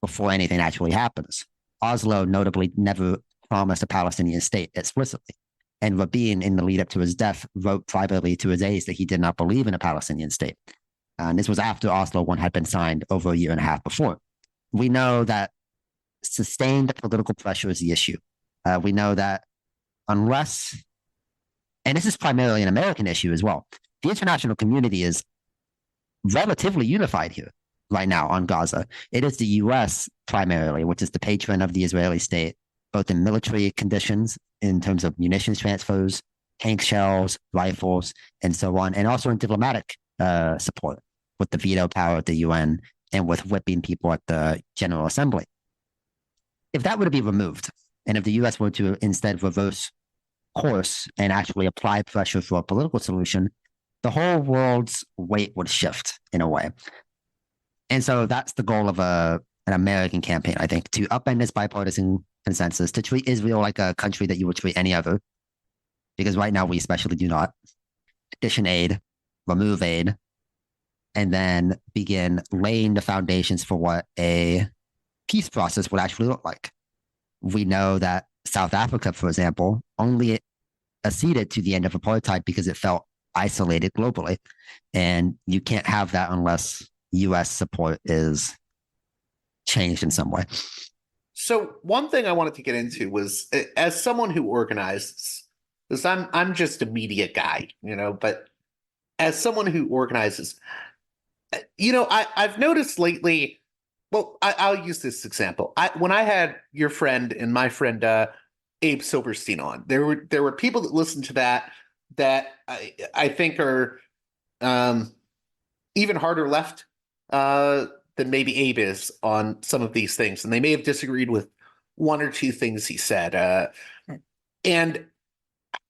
before anything actually happens. Oslo notably never promised a Palestinian state explicitly. And Rabin, in the lead up to his death, wrote privately to his aides that he did not believe in a Palestinian state. And this was after Oslo I had been signed over a year and a half before. We know that sustained political pressure is the issue. We know that unless, and this is primarily an American issue as well, the international community is relatively unified here right now on Gaza. It is the U.S. primarily, which is the patron of the Israeli state, both in military conditions in terms of munitions transfers, tank shells, rifles, and so on, and also in diplomatic support with the veto power at the UN and with whipping people at the General Assembly. If that were to be removed, and if the U.S. were to instead reverse course and actually apply pressure for a political solution, the whole world's weight would shift in a way. And so that's the goal of an American campaign, I think, to upend this bipartisan consensus, to treat Israel like a country that you would treat any other, because right now we especially do not. Addition aid, remove aid, and then begin laying the foundations for what a peace process would actually look like. We know that South Africa, for example, only acceded to the end of apartheid because it felt isolated globally. And you can't have that unless US support is changed in some way. So one thing I wanted to get into was, as someone who organizes, because I'm just a media guy, but as someone who organizes, I've noticed lately. Well, I'll use this example. When I had your friend and my friend Abe Silverstein on, there were people that listened to that I think are even harder left than maybe Abe is on some of these things, and they may have disagreed with one or two things he said. And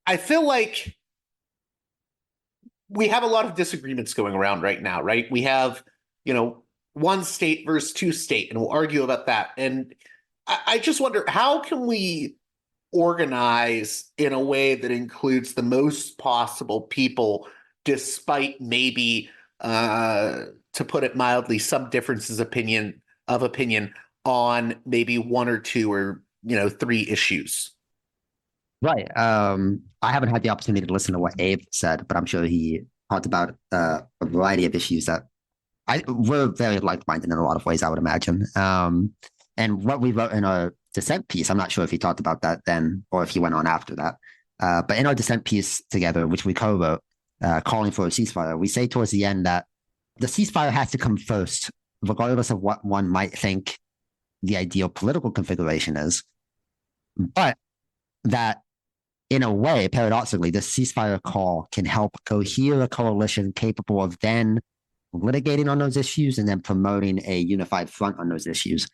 I feel like we have a lot of disagreements going around right now, right? We have, one state versus two state, and we'll argue about that. And I just wonder, how can we organize in a way that includes the most possible people, despite maybe, to put it mildly, some differences of opinion on maybe one or two or three issues? Right. I haven't had the opportunity to listen to what Abe said, but I'm sure he talked about a variety of issues that we're very like-minded in a lot of ways, I would imagine. And what we wrote in our dissent piece, I'm not sure if he talked about that then or if he went on after that. But in our dissent piece together, which we co-wrote, calling for a ceasefire, we say towards the end that the ceasefire has to come first, regardless of what one might think the ideal political configuration is. But that, in a way, paradoxically, the ceasefire call can help cohere a coalition capable of then litigating on those issues and then promoting a unified front on those issues.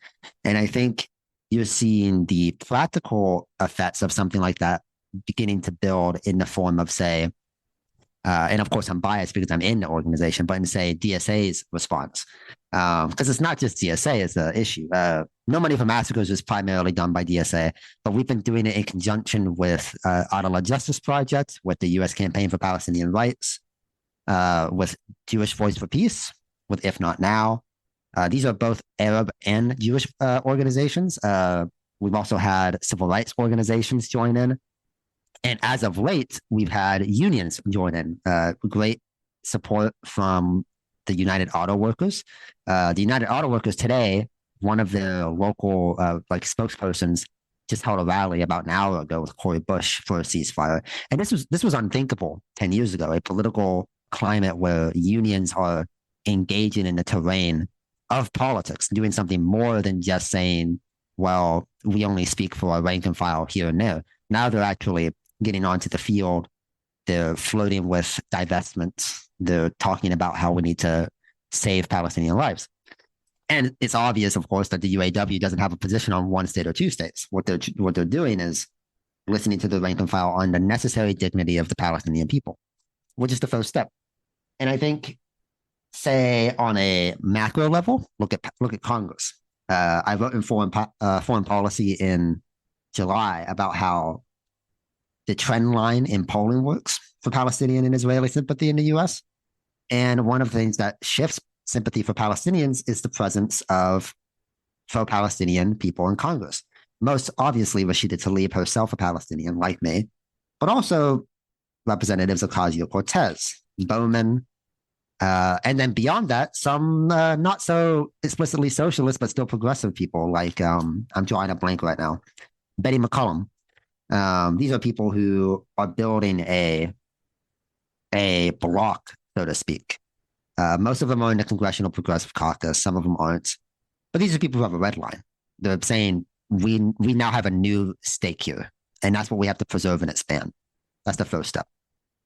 And I think you're seeing the practical effects of something like that beginning to build in the form of, say, and of course I'm biased because I'm in the organization, but in, say, DSA's response. Because it's not just DSA is the issue. No Money for Massacres is primarily done by DSA, but we've been doing it in conjunction with Adala Justice Project, with the U.S. Campaign for Palestinian Rights, with Jewish Voice for Peace, with If Not Now. These are both Arab and Jewish organizations. We've also had civil rights organizations join in. And as of late, we've had unions join in. Great support from the United Auto Workers. The United Auto Workers today, one of their local spokespersons just held a rally about an hour ago with Cori Bush for a ceasefire. And this was unthinkable 10 years ago, a political climate where unions are engaging in the terrain of politics, doing something more than just saying, well, we only speak for our rank and file here and there. Now they're actually getting onto the field. They're flirting with divestments. They're talking about how we need to save Palestinian lives. And it's obvious, of course, that the UAW doesn't have a position on one state or two states. What they're doing is listening to the rank and file on the necessary dignity of the Palestinian people, which is the first step. And I think, say, on a macro level, look at Congress. I wrote in foreign policy in July about how the trend line in polling works for Palestinian and Israeli sympathy in the U.S. And one of the things that shifts sympathy for Palestinians is the presence of pro-Palestinian people in Congress. Most obviously, Rashida Tlaib herself a Palestinian, like me, but also representatives Ocasio-Cortez, Bowman, and then beyond that, some not so explicitly socialist, but still progressive people, like I'm drawing a blank right now, Betty McCollum. These are people who are building a bloc, so to speak. Most of them are in the Congressional Progressive Caucus. Some of them aren't. But these are people who have a red line. They're saying we now have a new stake here, and that's what we have to preserve and expand. That's the first step.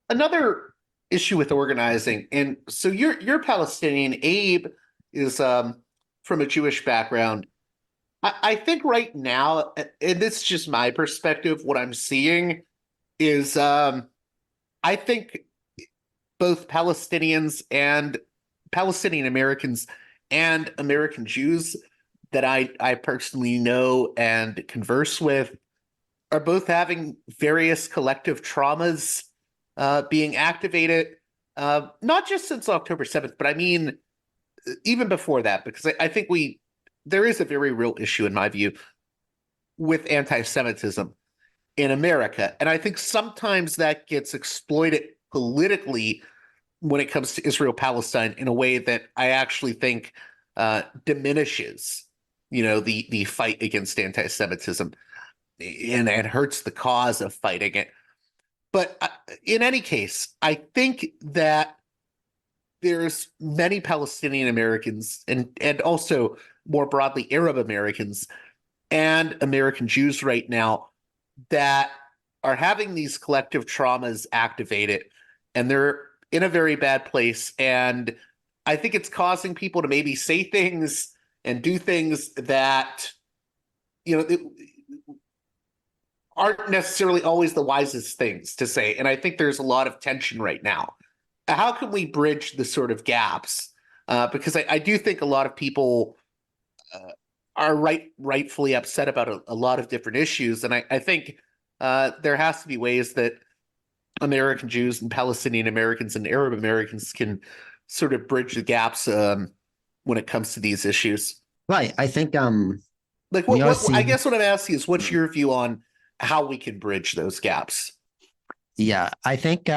Another issue with organizing, and so you're Palestinian. Abe is from a Jewish background. I think right now, and this is just my perspective, what I'm seeing is I think both Palestinians and Palestinian Americans and American Jews that I personally know and converse with are both having various collective traumas being activated, not just since October 7th, but I mean, even before that, because I think there is a very real issue, in my view, with anti-Semitism. in America. And I think sometimes that gets exploited politically when it comes to Israel-Palestine in a way that I actually think diminishes, the fight against anti-Semitism and hurts the cause of fighting it. But in any case, I think that there's many Palestinian Americans and also more broadly Arab Americans and American Jews right now that are having these collective traumas activated, and they're in a very bad place. And I think it's causing people to maybe say things and do things that, aren't necessarily always the wisest things to say. And I think there's a lot of tension right now. How can we bridge the sort of gaps? Because I do think a lot of people are rightfully upset about a lot of different issues. And I think there has to be ways that American Jews and Palestinian Americans and Arab Americans can sort of bridge the gaps when it comes to these issues. Right. I think I guess what I'm asking is, what's your view on how we can bridge those gaps? Yeah, I think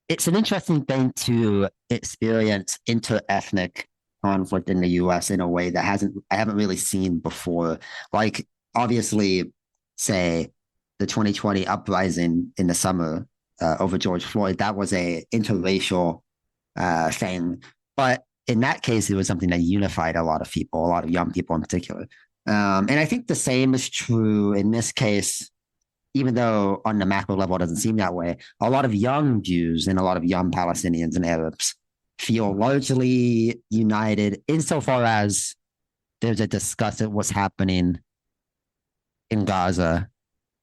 it's an interesting thing to experience inter-ethnic conflict in the US in a way that I haven't really seen before. Like, obviously, say the 2020 uprising in the summer over George Floyd, that was a interracial thing. But in that case, it was something that unified a lot of people, a lot of young people in particular. And I think the same is true in this case, even though on the macro level it doesn't seem that way. A lot of young Jews and a lot of young Palestinians and Arabs feel largely united insofar as there's a disgust at what's happening in Gaza.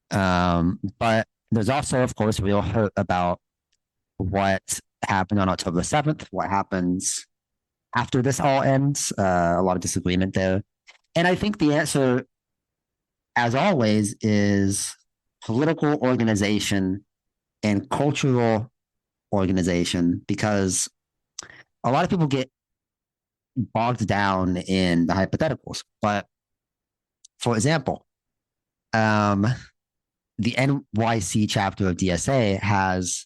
But there's also, of course, real hurt about what happened on October 7th, what happens after this all ends, a lot of disagreement there. And I think the answer, as always, is political organization and cultural organization, because a lot of people get bogged down in the hypotheticals. But for example, the NYC chapter of DSA has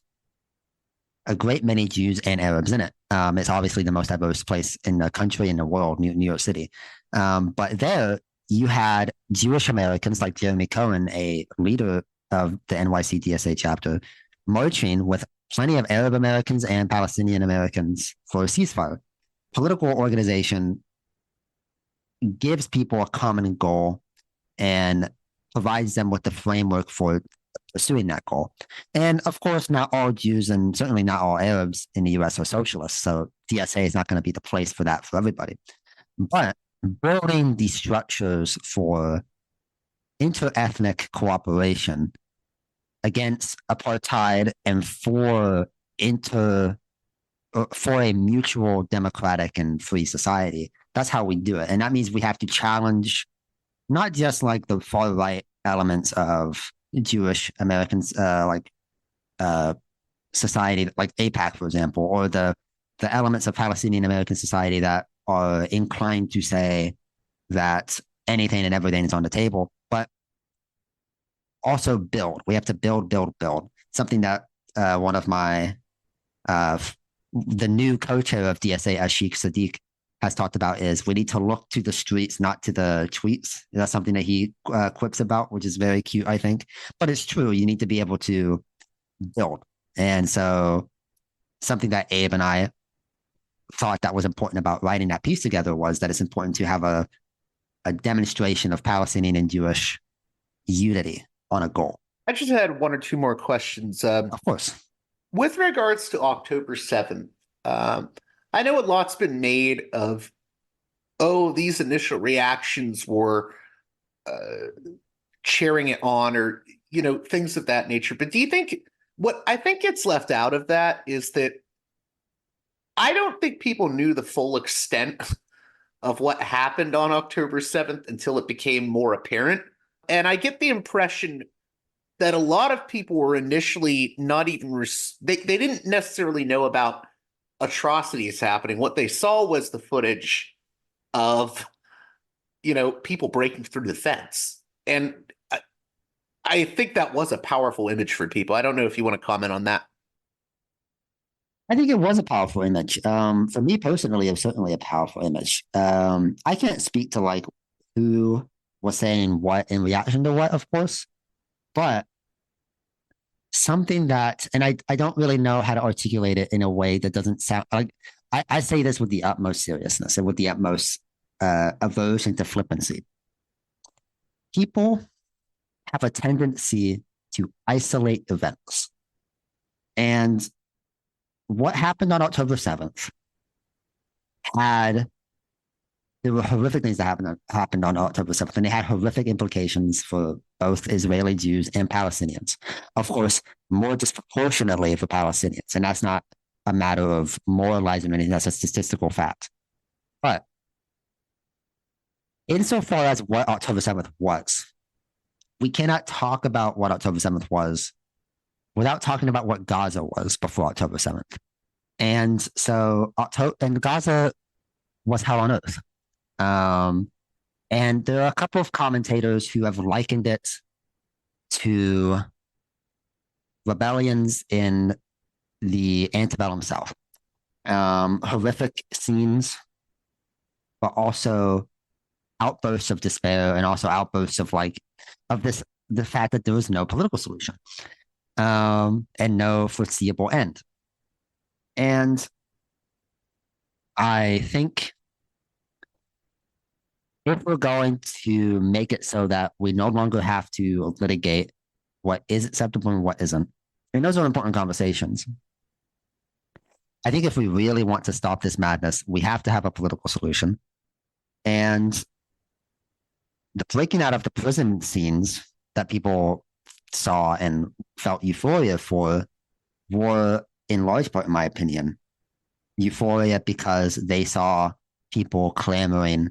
a great many Jews and Arabs in it. It's obviously the most diverse place in the country, in the world, New York City. But there you had Jewish Americans like Jeremy Cohen, a leader of the NYC DSA chapter, marching with plenty of Arab Americans and Palestinian Americans for a ceasefire. Political organization gives people a common goal and provides them with the framework for pursuing that goal. And of course, not all Jews and certainly not all Arabs in the US are socialists. So DSA is not going to be the place for that for everybody. But building these structures for inter-ethnic cooperation against apartheid and for a mutual democratic and free society, that's how we do it. And that means we have to challenge not just like the far right elements of Jewish Americans, society, like AIPAC, for example, or the elements of Palestinian American society that are inclined to say that anything and everything is on the table, but also build. We have to build. Something that one of my, the new co-chair of DSA, Sheikh Sadiq, has talked about is we need to look to the streets, not to the tweets. That's something that he quips about, which is very cute, I think. But it's true. You need to be able to build. And so something that Abe and I thought that was important about writing that piece together was that it's important to have a demonstration of Palestinian and Jewish unity on a goal. I just had one or two more questions. Of course. With regards to October 7th, I know a lot's been made of, these initial reactions were cheering it on or, things of that nature. But do you think what I think gets left out of that is that I don't think people knew the full extent of what happened on October 7th until it became more apparent. And I get the impression that a lot of people were initially not even, they didn't necessarily know about atrocities happening. What they saw was the footage of, people breaking through the fence. And I think that was a powerful image for people. I don't know if you want to comment on that. I think it was a powerful image. For me personally, it was certainly a powerful image. I can't speak to like who was saying what in reaction to what, of course, but something that, and I don't really know how to articulate it in a way that doesn't sound like, I say this with the utmost seriousness and with the utmost aversion to flippancy. People have a tendency to isolate events. And what happened on October 7th there were horrific things that happened on October 7th, and they had horrific implications for both Israeli Jews and Palestinians. Of course, more disproportionately for Palestinians, and that's not a matter of moralizing or anything, that's a statistical fact. But insofar as what October 7th was, we cannot talk about what October 7th was without talking about what Gaza was before October 7th. And so Gaza was hell on earth. And there are a couple of commentators who have likened it to rebellions in the antebellum South. Horrific scenes, but also outbursts of despair and also outbursts of the fact that there was no political solution and no foreseeable end. And I think if we're going to make it so that we no longer have to litigate what is acceptable and what isn't, and those are important conversations. I think if we really want to stop this madness, we have to have a political solution. And the breaking out of the prison scenes that people saw and felt euphoria for were, in large part, in my opinion, euphoria because they saw people clamoring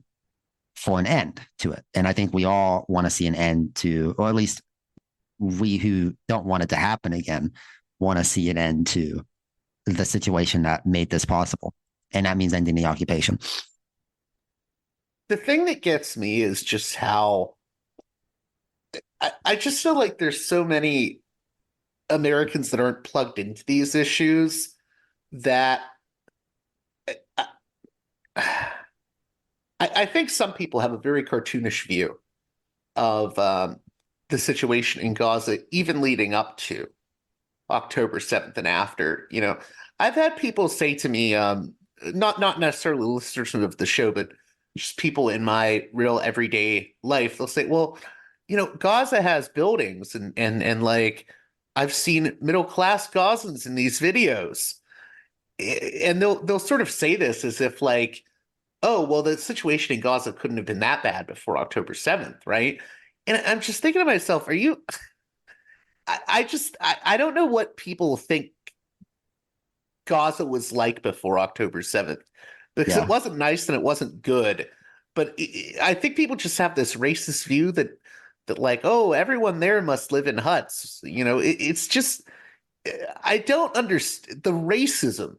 for an end to it. And I think we all want to see an end to, or at least we who don't want it to happen again, want to see an end to the situation that made this possible. And that means ending the occupation. The thing that gets me is just how I just feel like there's so many Americans that aren't plugged into these issues that I think some people have a very cartoonish view of the situation in Gaza, even leading up to October 7th and after. You know, I've had people say to me, not necessarily listeners of the show, but just people in my real everyday life, they'll say, well, you know, Gaza has buildings and like I've seen middle-class Gazans in these videos. And they'll sort of say this as if like, oh, well, the situation in Gaza couldn't have been that bad before October 7th, right? And I'm just thinking to myself, are you I don't know what people think Gaza was like before October 7th, because it wasn't nice and it wasn't good. But I think people just have this racist view that like, oh, everyone there must live in huts. You know, it's just, I don't understand the racism.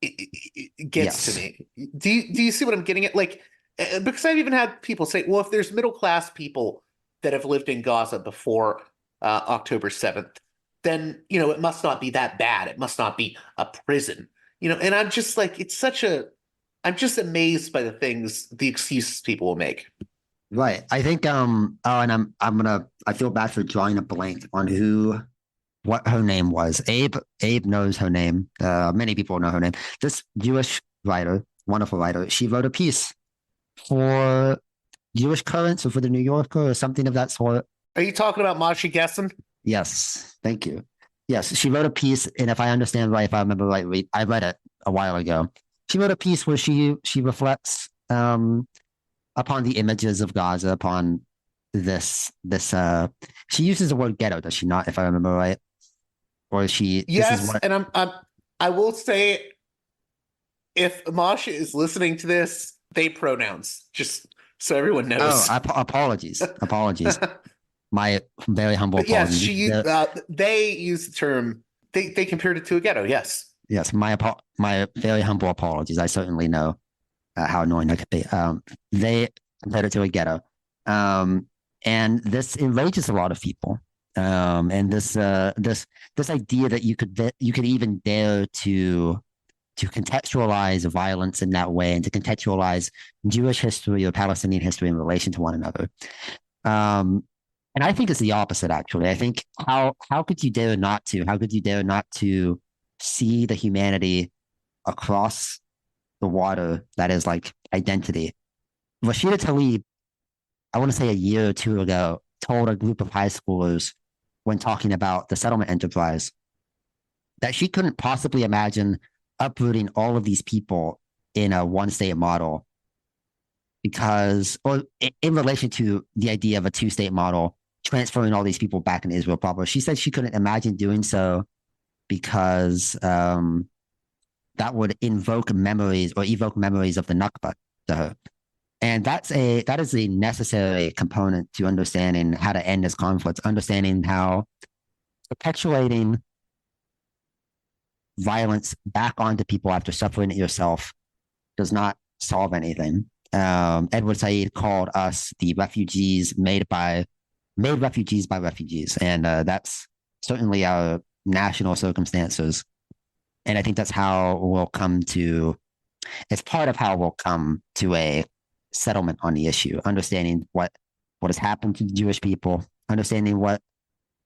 It gets to me. Do you see what I'm getting at? Like, because I've even had people say, well, if there's middle class people that have lived in Gaza before October 7th, then, you know, it must not be that bad. It must not be a prison, you know. And I'm just like, I'm just amazed by the excuses people will make. Right. I think and I feel bad for drawing a blank on what her name was. Abe knows her name. Many people know her name. This Jewish writer, wonderful writer, she wrote a piece for Jewish Currents or for the New Yorker or something of that sort. Are you talking about Moshe Gesson? Yes. Thank you. Yes. She wrote a piece, and if I understand right, if I remember right, I read it a while ago. She wrote a piece where she reflects upon the images of Gaza, upon this she uses the word ghetto, does she not, if I remember right? Or she Yes, and I will say, if Masha is listening to this, they pronouns, just so everyone knows. Oh, apologies. My very humble apologies. Yes, they use the term, they compared it to a ghetto, yes. Yes, my very humble apologies. I certainly know how annoying it could be. They compared it to a ghetto. And this enrages a lot of people And this idea that you could even dare to contextualize violence in that way and to contextualize Jewish history or Palestinian history in relation to one another. And I think it's the opposite, actually. I think how could you dare not to? How could you dare not to see the humanity across the water that is like identity? Rashida Tlaib, I want to say a year or two ago, told a group of high schoolers when talking about the settlement enterprise that she couldn't possibly imagine uprooting all of these people in a one-state model because, or in relation to the idea of a two-state model, transferring all these people back in Israel proper. She said she couldn't imagine doing so because that would evoke memories of the Nakba to her. And that is a necessary component to understanding how to end this conflict, understanding how perpetuating violence back onto people after suffering it yourself does not solve anything. Edward Said called us the refugees made refugees by refugees. And that's certainly our national circumstances. And I think that's how we'll come to, it's part of how we'll come to a settlement on the issue, understanding what has happened to the Jewish people, understanding what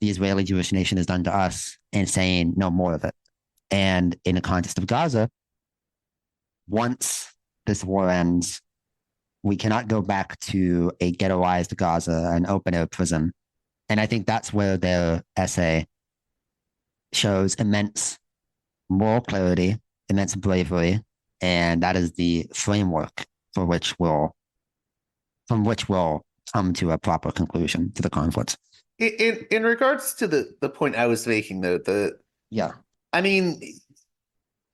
the Israeli Jewish nation has done to us, and saying no more of it. And in the context of Gaza, once this war ends, we cannot go back to a ghettoized Gaza, an open-air prison. And I think that's where their essay shows immense moral clarity, immense bravery, and that is the framework from which we'll come to a proper conclusion to the conflict. In regards to the point I was making, though, yeah. I mean,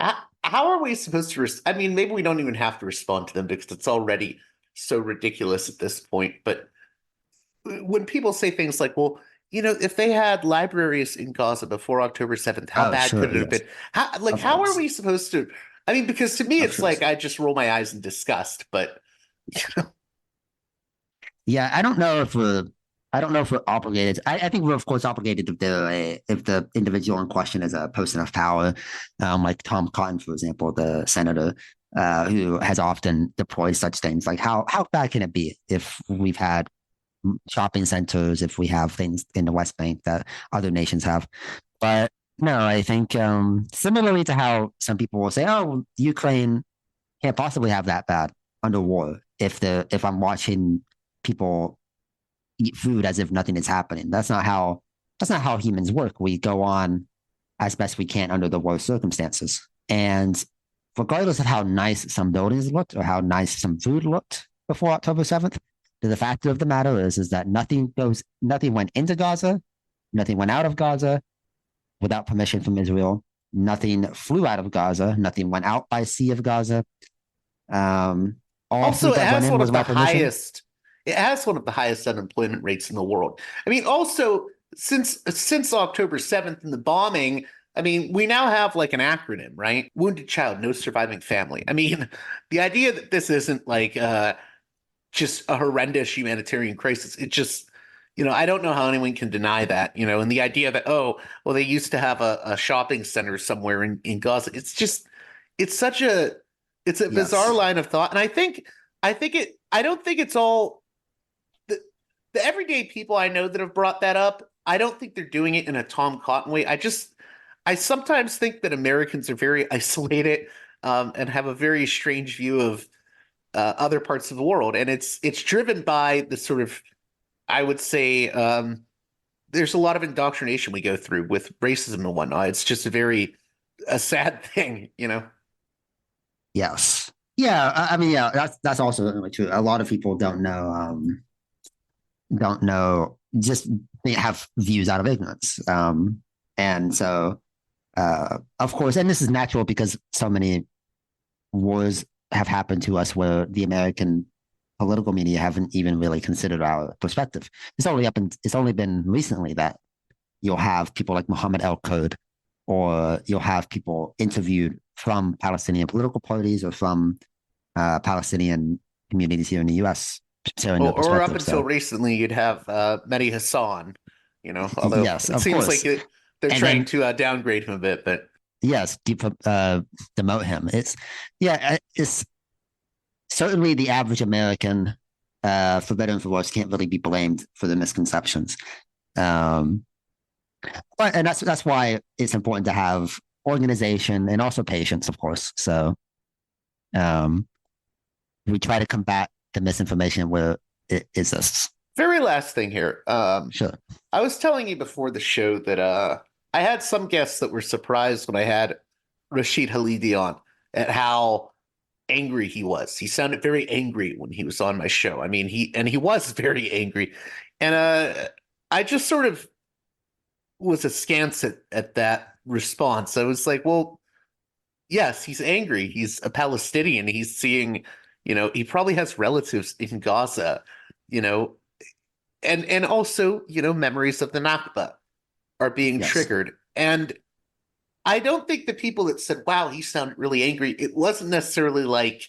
how are we supposed to? I mean, maybe we don't even have to respond to them because it's already so ridiculous at this point. But when people say things like, "Well, if they had libraries in Gaza before October 7th, how bad could it have been?" How are we supposed to? I mean, because to me, it's like I just roll my eyes in disgust. But yeah, I don't know if we're obligated. I think we're of course obligated if the individual in question is a person of power, like Tom Cotton, for example, the senator, who has often deployed such things. Like how bad can it be if we've had shopping centers, if we have things in the West Bank that other nations have? But no, I think similarly to how some people will say, "Oh, Ukraine can't possibly have that bad under war." If I'm watching people eat food as if nothing is happening. That's not how humans work. We go on as best we can under the worst circumstances. And regardless of how nice some buildings looked or how nice some food looked before October 7th, the fact of the matter is that nothing went into Gaza, nothing went out of Gaza without permission from Israel. Nothing flew out of Gaza, nothing went out by sea of Gaza. Also, it has one of the highest. It has one of the highest unemployment rates in the world. I mean, also, since October 7th and the bombing, I mean, we now have like an acronym, right? Wounded child, no surviving family. I mean, the idea that this isn't like just a horrendous humanitarian crisis, it just, I don't know how anyone can deny that, and the idea that, oh, well, they used to have a shopping center somewhere in Gaza. It's just, it's a bizarre line of thought. And I don't think it's all, the everyday people I know that have brought that up, I don't think they're doing it in a Tom Cotton way. I sometimes think that Americans are very isolated and have a very strange view of other parts of the world. And it's driven by the sort of, I would say, there's a lot of indoctrination we go through with racism and whatnot. It's just a sad thing, Yes. Yeah. I mean, yeah, that's also really true. A lot of people don't know, just they have views out of ignorance. And so, of course, and this is natural because so many wars have happened to us where the American political media haven't even really considered our perspective. It's only been recently that you'll have people like Mohammed El-Kurd, or you'll have people interviewed from Palestinian political parties or from Palestinian communities here in the U.S. Or up until recently, you'd have Mehdi Hassan, Although Yes, it of seems course. like they're And trying then, to downgrade him a bit, but yes, demote him. It's certainly the average American, for better and for worse, can't really be blamed for the misconceptions. Um, and that's why it's important to have organization and also patience, of course. So um, we try to combat the misinformation where it exists. very last thing here. Sure. I was telling you before the show that I had some guests that were surprised when I had Rashid Halidi on at how angry he was. He sounded very angry when he was on my show. I mean, he was very angry. And I just sort of was askance at that response. I was like, well, yes, he's angry. He's a Palestinian. He's seeing, he probably has relatives in Gaza, you know, and also, memories of the Nakba are being triggered. And I don't think the people that said, wow, he sounded really angry, it wasn't necessarily like,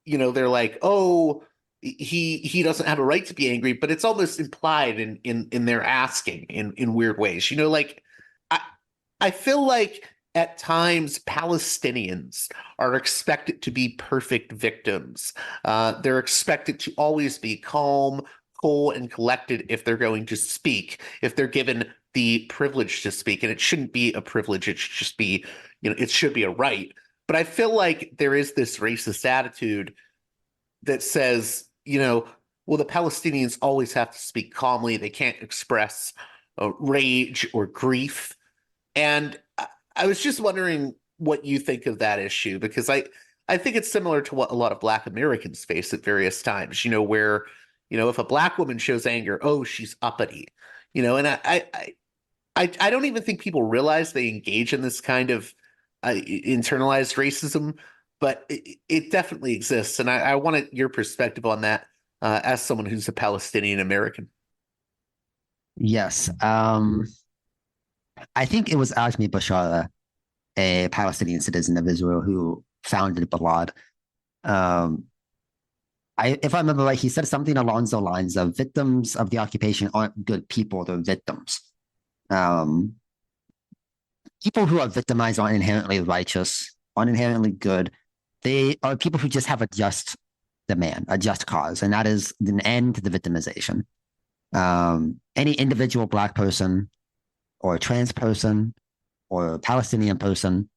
they're like, oh, he doesn't have a right to be angry, but it's almost implied in their asking in weird ways. Like I feel like at times Palestinians are expected to be perfect victims. They're expected to always be calm, cool, and collected if they're going to speak, if they're given the privilege to speak. And it shouldn't be a privilege. It should just be, it should be a right. But I feel like there is this racist attitude that says, well, the Palestinians always have to speak calmly. They can't express rage or grief. And I was just wondering what you think of that issue, because I think it's similar to what a lot of Black Americans face at various times, where, if a Black woman shows anger, oh, she's uppity, and I don't even think people realize they engage in this kind of internalized racism, but it definitely exists. And I wanted your perspective on that as someone who's a Palestinian American. Yes. I think it was Azmi Bashara, a Palestinian citizen of Israel, who founded Balad. If I remember right, he said something along the lines of victims of the occupation aren't good people, they're victims. People who are victimized aren't inherently righteous, aren't inherently good. They are people who just have a just demand, a just cause, and that is an end to the victimization. Any individual Black person or a trans person or a Palestinian person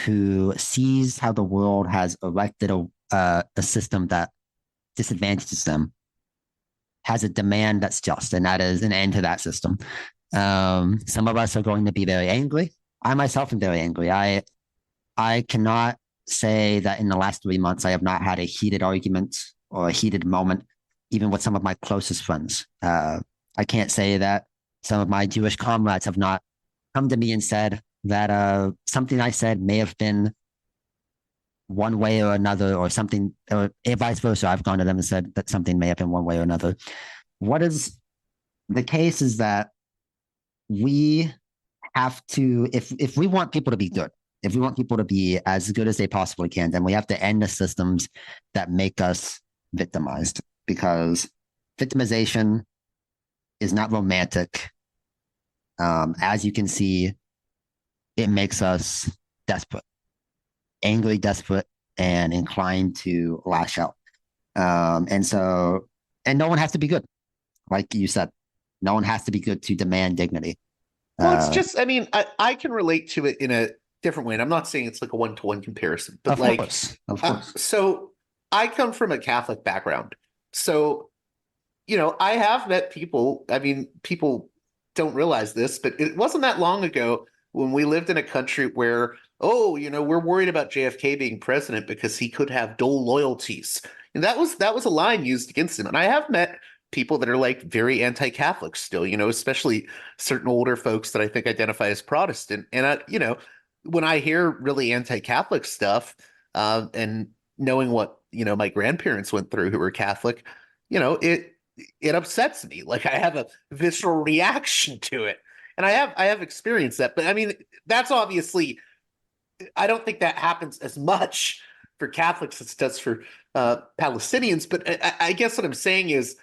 who sees how the world has erected a system that disadvantages them has a demand that's just, and that is an end to that system. Some of us are going to be very angry. I myself am very angry. I cannot say that in the last 3 months I have not had a heated argument or a heated moment, even with some of my closest friends. I can't say that some of my Jewish comrades have not come to me and said that something I said may have been one way or another, or something, or vice versa. I've gone to them and said that something may have been one way or another. What is the case is that we have to, if we want people to be good, if we want people to be as good as they possibly can, then we have to end the systems that make us victimized, because victimization is not romantic. As you can see, it makes us desperate, angry, desperate, and inclined to lash out. And no one has to be good. Like you said, no one has to be good to demand dignity. Well, it's just, I mean, I can relate to it in a different way. And I'm not saying it's like a one-to-one comparison, but of course. So I come from a Catholic background. So, I have met people, I mean, people don't realize this, but it wasn't that long ago when we lived in a country where, we're worried about JFK being president because he could have dual loyalties. And that was a line used against him. And I have met people that are like very anti-Catholic still, especially certain older folks that I think identify as Protestant. And when I hear really anti-Catholic stuff, and knowing what, my grandparents went through who were Catholic, it upsets me. Like, I have a visceral reaction to it. And I have experienced that. But I mean, that's obviously, I don't think that happens as much for Catholics as it does for Palestinians. But I guess what I'm saying is,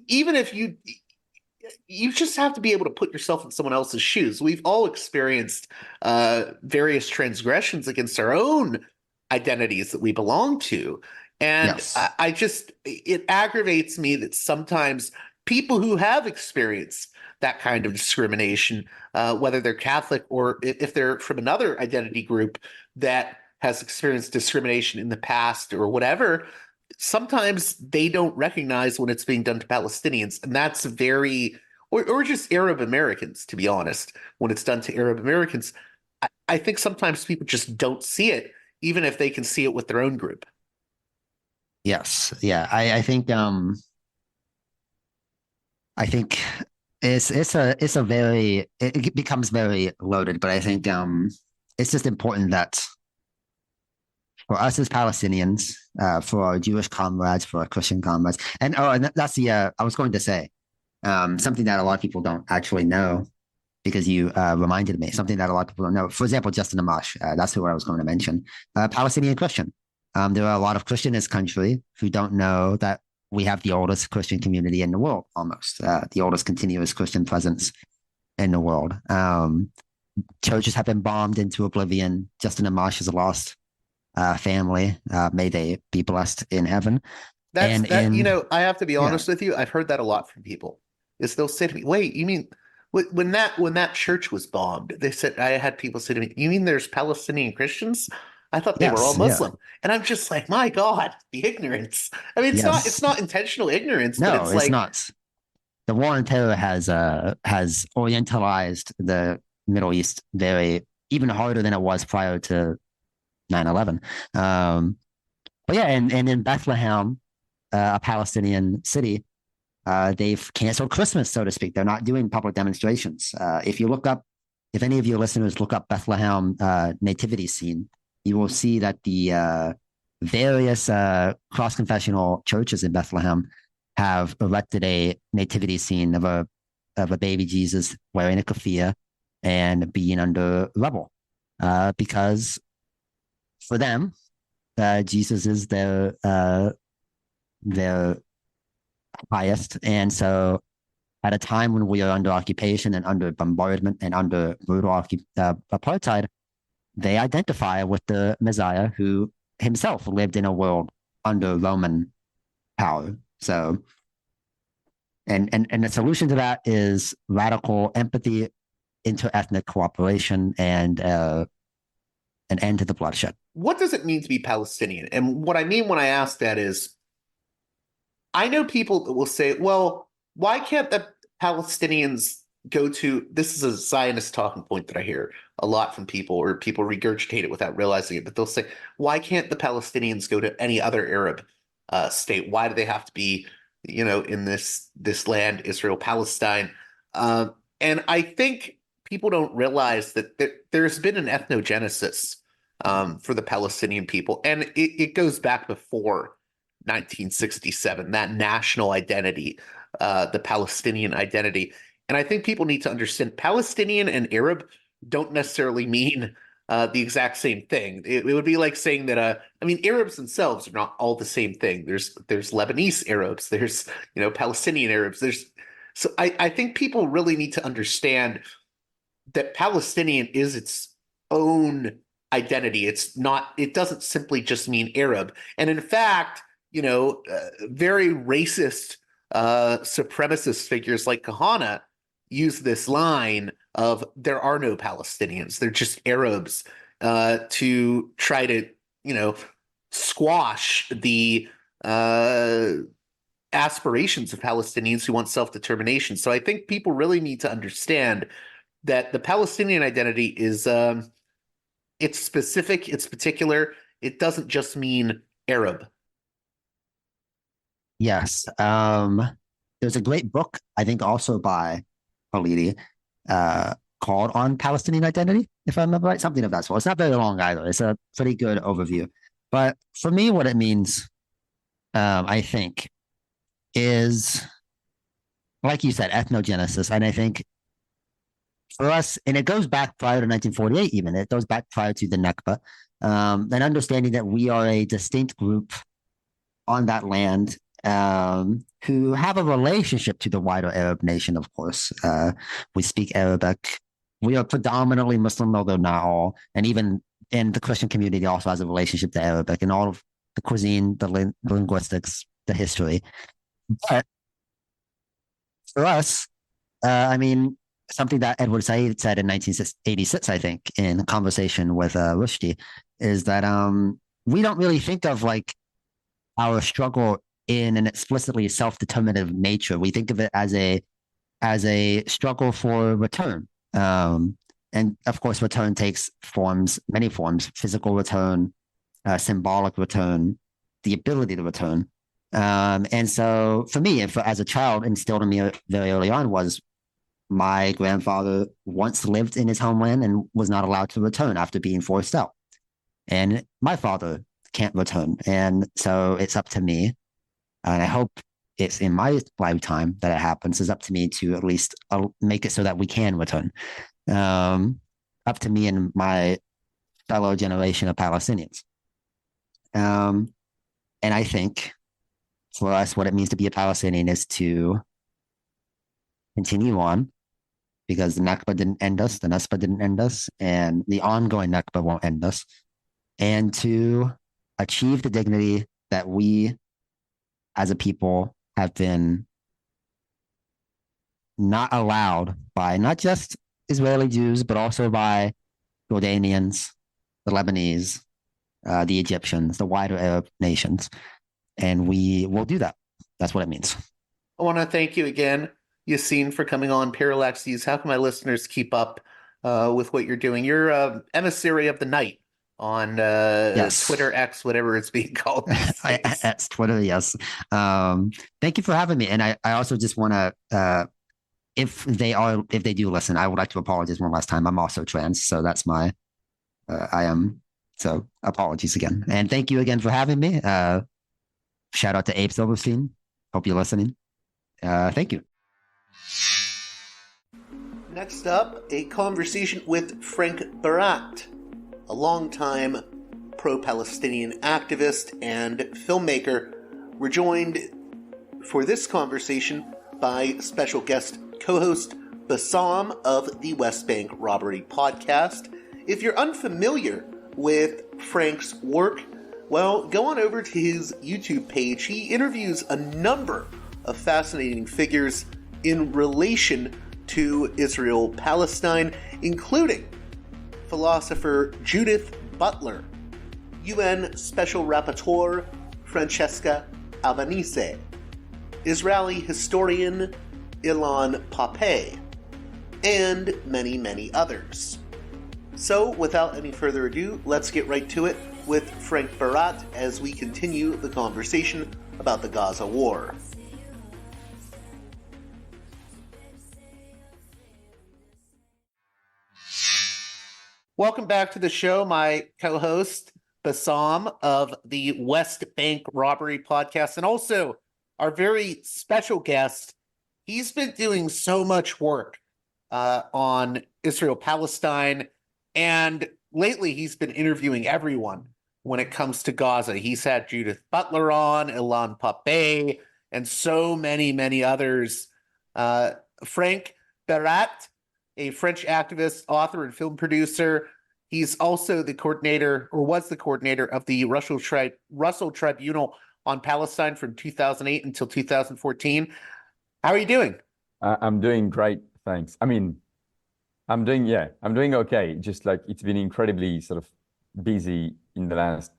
even if you just have to be able to put yourself in someone else's shoes. We've all experienced various transgressions against our own identities that we belong to. And Yes. it aggravates me that sometimes people who have experienced that kind of discrimination, whether they're Catholic or if they're from another identity group that has experienced discrimination in the past or whatever, sometimes they don't recognize when it's being done to Palestinians. And that's or just Arab Americans, to be honest, when it's done to Arab Americans. I think sometimes people just don't see it, even if they can see it with their own group. Yes. Yeah. I think it becomes very loaded, but I think it's just important that for us as Palestinians, for our Jewish comrades, for our Christian comrades, and that's I was going to say something that a lot of people don't actually know, because you reminded me, something that a lot of people don't know. For example, Justin Amash, that's who I was going to mention, Palestinian Christian. There are a lot of Christians in this country who don't know that we have the oldest Christian community in the world, almost the oldest continuous Christian presence in the world. Churches have been bombed into oblivion. Justin Amash is a lost family. May they be blessed in heaven. I have to be honest with you. I've heard that a lot from people. Is they'll say to me, "Wait, you mean when that church was bombed?" They said, I had people say to me, "You mean there's Palestinian Christians? I thought they were all Muslim." Yeah. And I'm just like, my God, the ignorance. I mean, it's not intentional ignorance. No, but it's not. The war on terror has orientalized the Middle East even harder than it was prior to 9/11. But yeah, and in Bethlehem, a Palestinian city, they've canceled Christmas, so to speak. They're not doing public demonstrations. If any of your listeners look up Bethlehem nativity scene, you will see that the various cross-confessional churches in Bethlehem have erected a nativity scene of a baby Jesus wearing a keffiyeh and being under rubble, because for them, Jesus is their highest. And so at a time when we are under occupation and under bombardment and under brutal apartheid, they identify with the Messiah who himself lived in a world under Roman power. So, and the solution to that is radical empathy, inter-ethnic cooperation, and an end to the bloodshed. What does it mean to be Palestinian? And what I mean when I ask that is, I know people that will say, well, why can't the Palestinians this is a Zionist talking point that I hear a lot from people, or people regurgitate it without realizing it, but they'll say, why can't the Palestinians go to any other Arab state? Why do they have to be, in this land, Israel, Palestine? And I think people don't realize that there's been an ethnogenesis for the Palestinian people, and it goes back before 1967, that national identity, the Palestinian identity. And I think people need to understand Palestinian and Arab don't necessarily mean the exact same thing. It would be like saying that, Arabs themselves are not all the same thing. There's Lebanese Arabs, there's, Palestinian Arabs. So I think people really need to understand that Palestinian is its own identity. It doesn't simply just mean Arab. And in fact, very racist supremacist figures like Kahana use this line of there are no Palestinians, they're just Arabs, to try to, squash the aspirations of Palestinians who want self-determination. So I think people really need to understand that the Palestinian identity is it's specific, it's particular. It doesn't just mean Arab. Yes. There's a great book, I think also by Halidi, called On Palestinian Identity, if I remember right, something of that sort. It's not very long either. It's a pretty good overview. But for me, what it means, I think, is, like you said, ethnogenesis. And I think for us, and it goes back prior to 1948 even, it goes back prior to the Nakba, an understanding that we are a distinct group on that land, who have a relationship to the wider Arab nation, of course. We speak Arabic. We are predominantly Muslim, although not all. And even in the Christian community also has a relationship to Arabic and all of the cuisine, the linguistics, the history. But for us, I mean, something that Edward Said said in 1986, I think, in a conversation with Rushdie, is that we don't really think of like our struggle in an explicitly self-determinative nature. We think of it as a struggle for return. And of course, return takes many forms: physical return, symbolic return, the ability to return. And so for me, as a child, instilled in me very early on was my grandfather once lived in his homeland and was not allowed to return after being forced out. And my father can't return. And so it's up to me, and I hope it's in my lifetime that it happens, is up to me to at least make it so that we can return. Up to me and my fellow generation of Palestinians. And I think for us, what it means to be a Palestinian is to continue on, because the Nakba didn't end us, the Nasba didn't end us, and the ongoing Nakba won't end us, and to achieve the dignity that we as a people have been not allowed by not just Israeli Jews, but also by Jordanians, the Lebanese, the Egyptians, the wider Arab nations. And we will do that. That's what it means. I want to thank you again, Yaseen, for coming on Parallax Views. How can my listeners keep up with what you're doing? You're emissary of the night on yes. Twitter, X, whatever it's being called. X, Twitter, yes. Thank you for having me. And I also just want to, if they do listen, I would like to apologize one last time. I'm also trans, so that's my, I am. So apologies again. And thank you again for having me. Shout out to Abe Silverstein. Hope you're listening. Thank you. Next up, a conversation with Frank Barat, a longtime pro-Palestinian activist and filmmaker. We're joined for this conversation by special guest co-host Bassam of the West Bank Robbery podcast. If you're unfamiliar with Frank's work, well, go on over to his YouTube page. He interviews a number of fascinating figures in relation to Israel-Palestine, including philosopher Judith Butler, UN Special Rapporteur Francesca Albanese, Israeli historian Ilan Pappe, and many, many others. So, without any further ado, let's get right to it with Frank Barat as we continue the conversation about the Gaza war. Welcome back to the show, my co-host, Bassam of the West Bank Robbery podcast, and also our very special guest. He's been doing so much work on Israel-Palestine, and lately he's been interviewing everyone when it comes to Gaza. He's had Judith Butler on, Ilan Pappe, and so many, many others. Frank Barat, a French activist, author, and film producer. He's also the coordinator, or was the coordinator, of the Russell Tribunal on Palestine from 2008 until 2014. How are you doing? I'm doing great, thanks. I mean, I'm doing okay. Just like it's been incredibly sort of busy in the last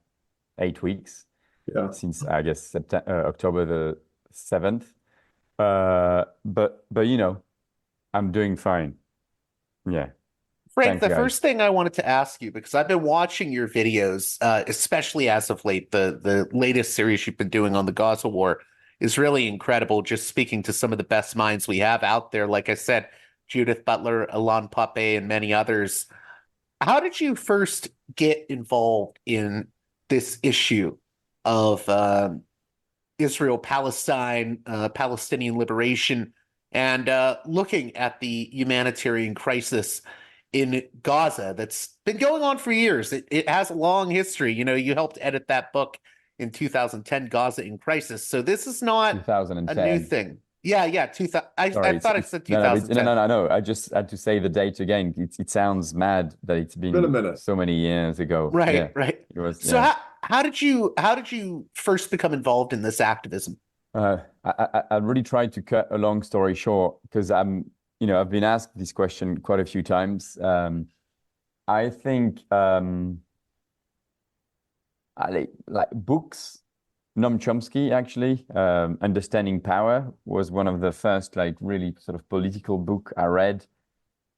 8 weeks. Yeah. Since I guess October the 7th. But you know, I'm doing fine. Yeah. Frank, Thanks, the first thing I wanted to ask you, because I've been watching your videos, especially as of late, the latest series you've been doing on the Gaza war is really incredible. Just speaking to some of the best minds we have out there, like I said, Judith Butler, Ilan Pappe, and many others. How did you first get involved in this issue of Israel-Palestine, Palestinian liberation, and looking at the humanitarian crisis in Gaza that's been going on for years? It has a long history. You know, you helped edit that book in 2010, Gaza in Crisis. So this is not 2010. a new thing. Yeah. 2000. I thought I said 2010. No. I just had to say the date again. It sounds mad that it's been a minute. so many years ago. Right. It was, so how did you first become involved in this activism? I really tried to cut a long story short because I've been asked this question quite a few times. I think like books. Noam Chomsky, actually, Understanding Power was one of the first like really sort of political book I read.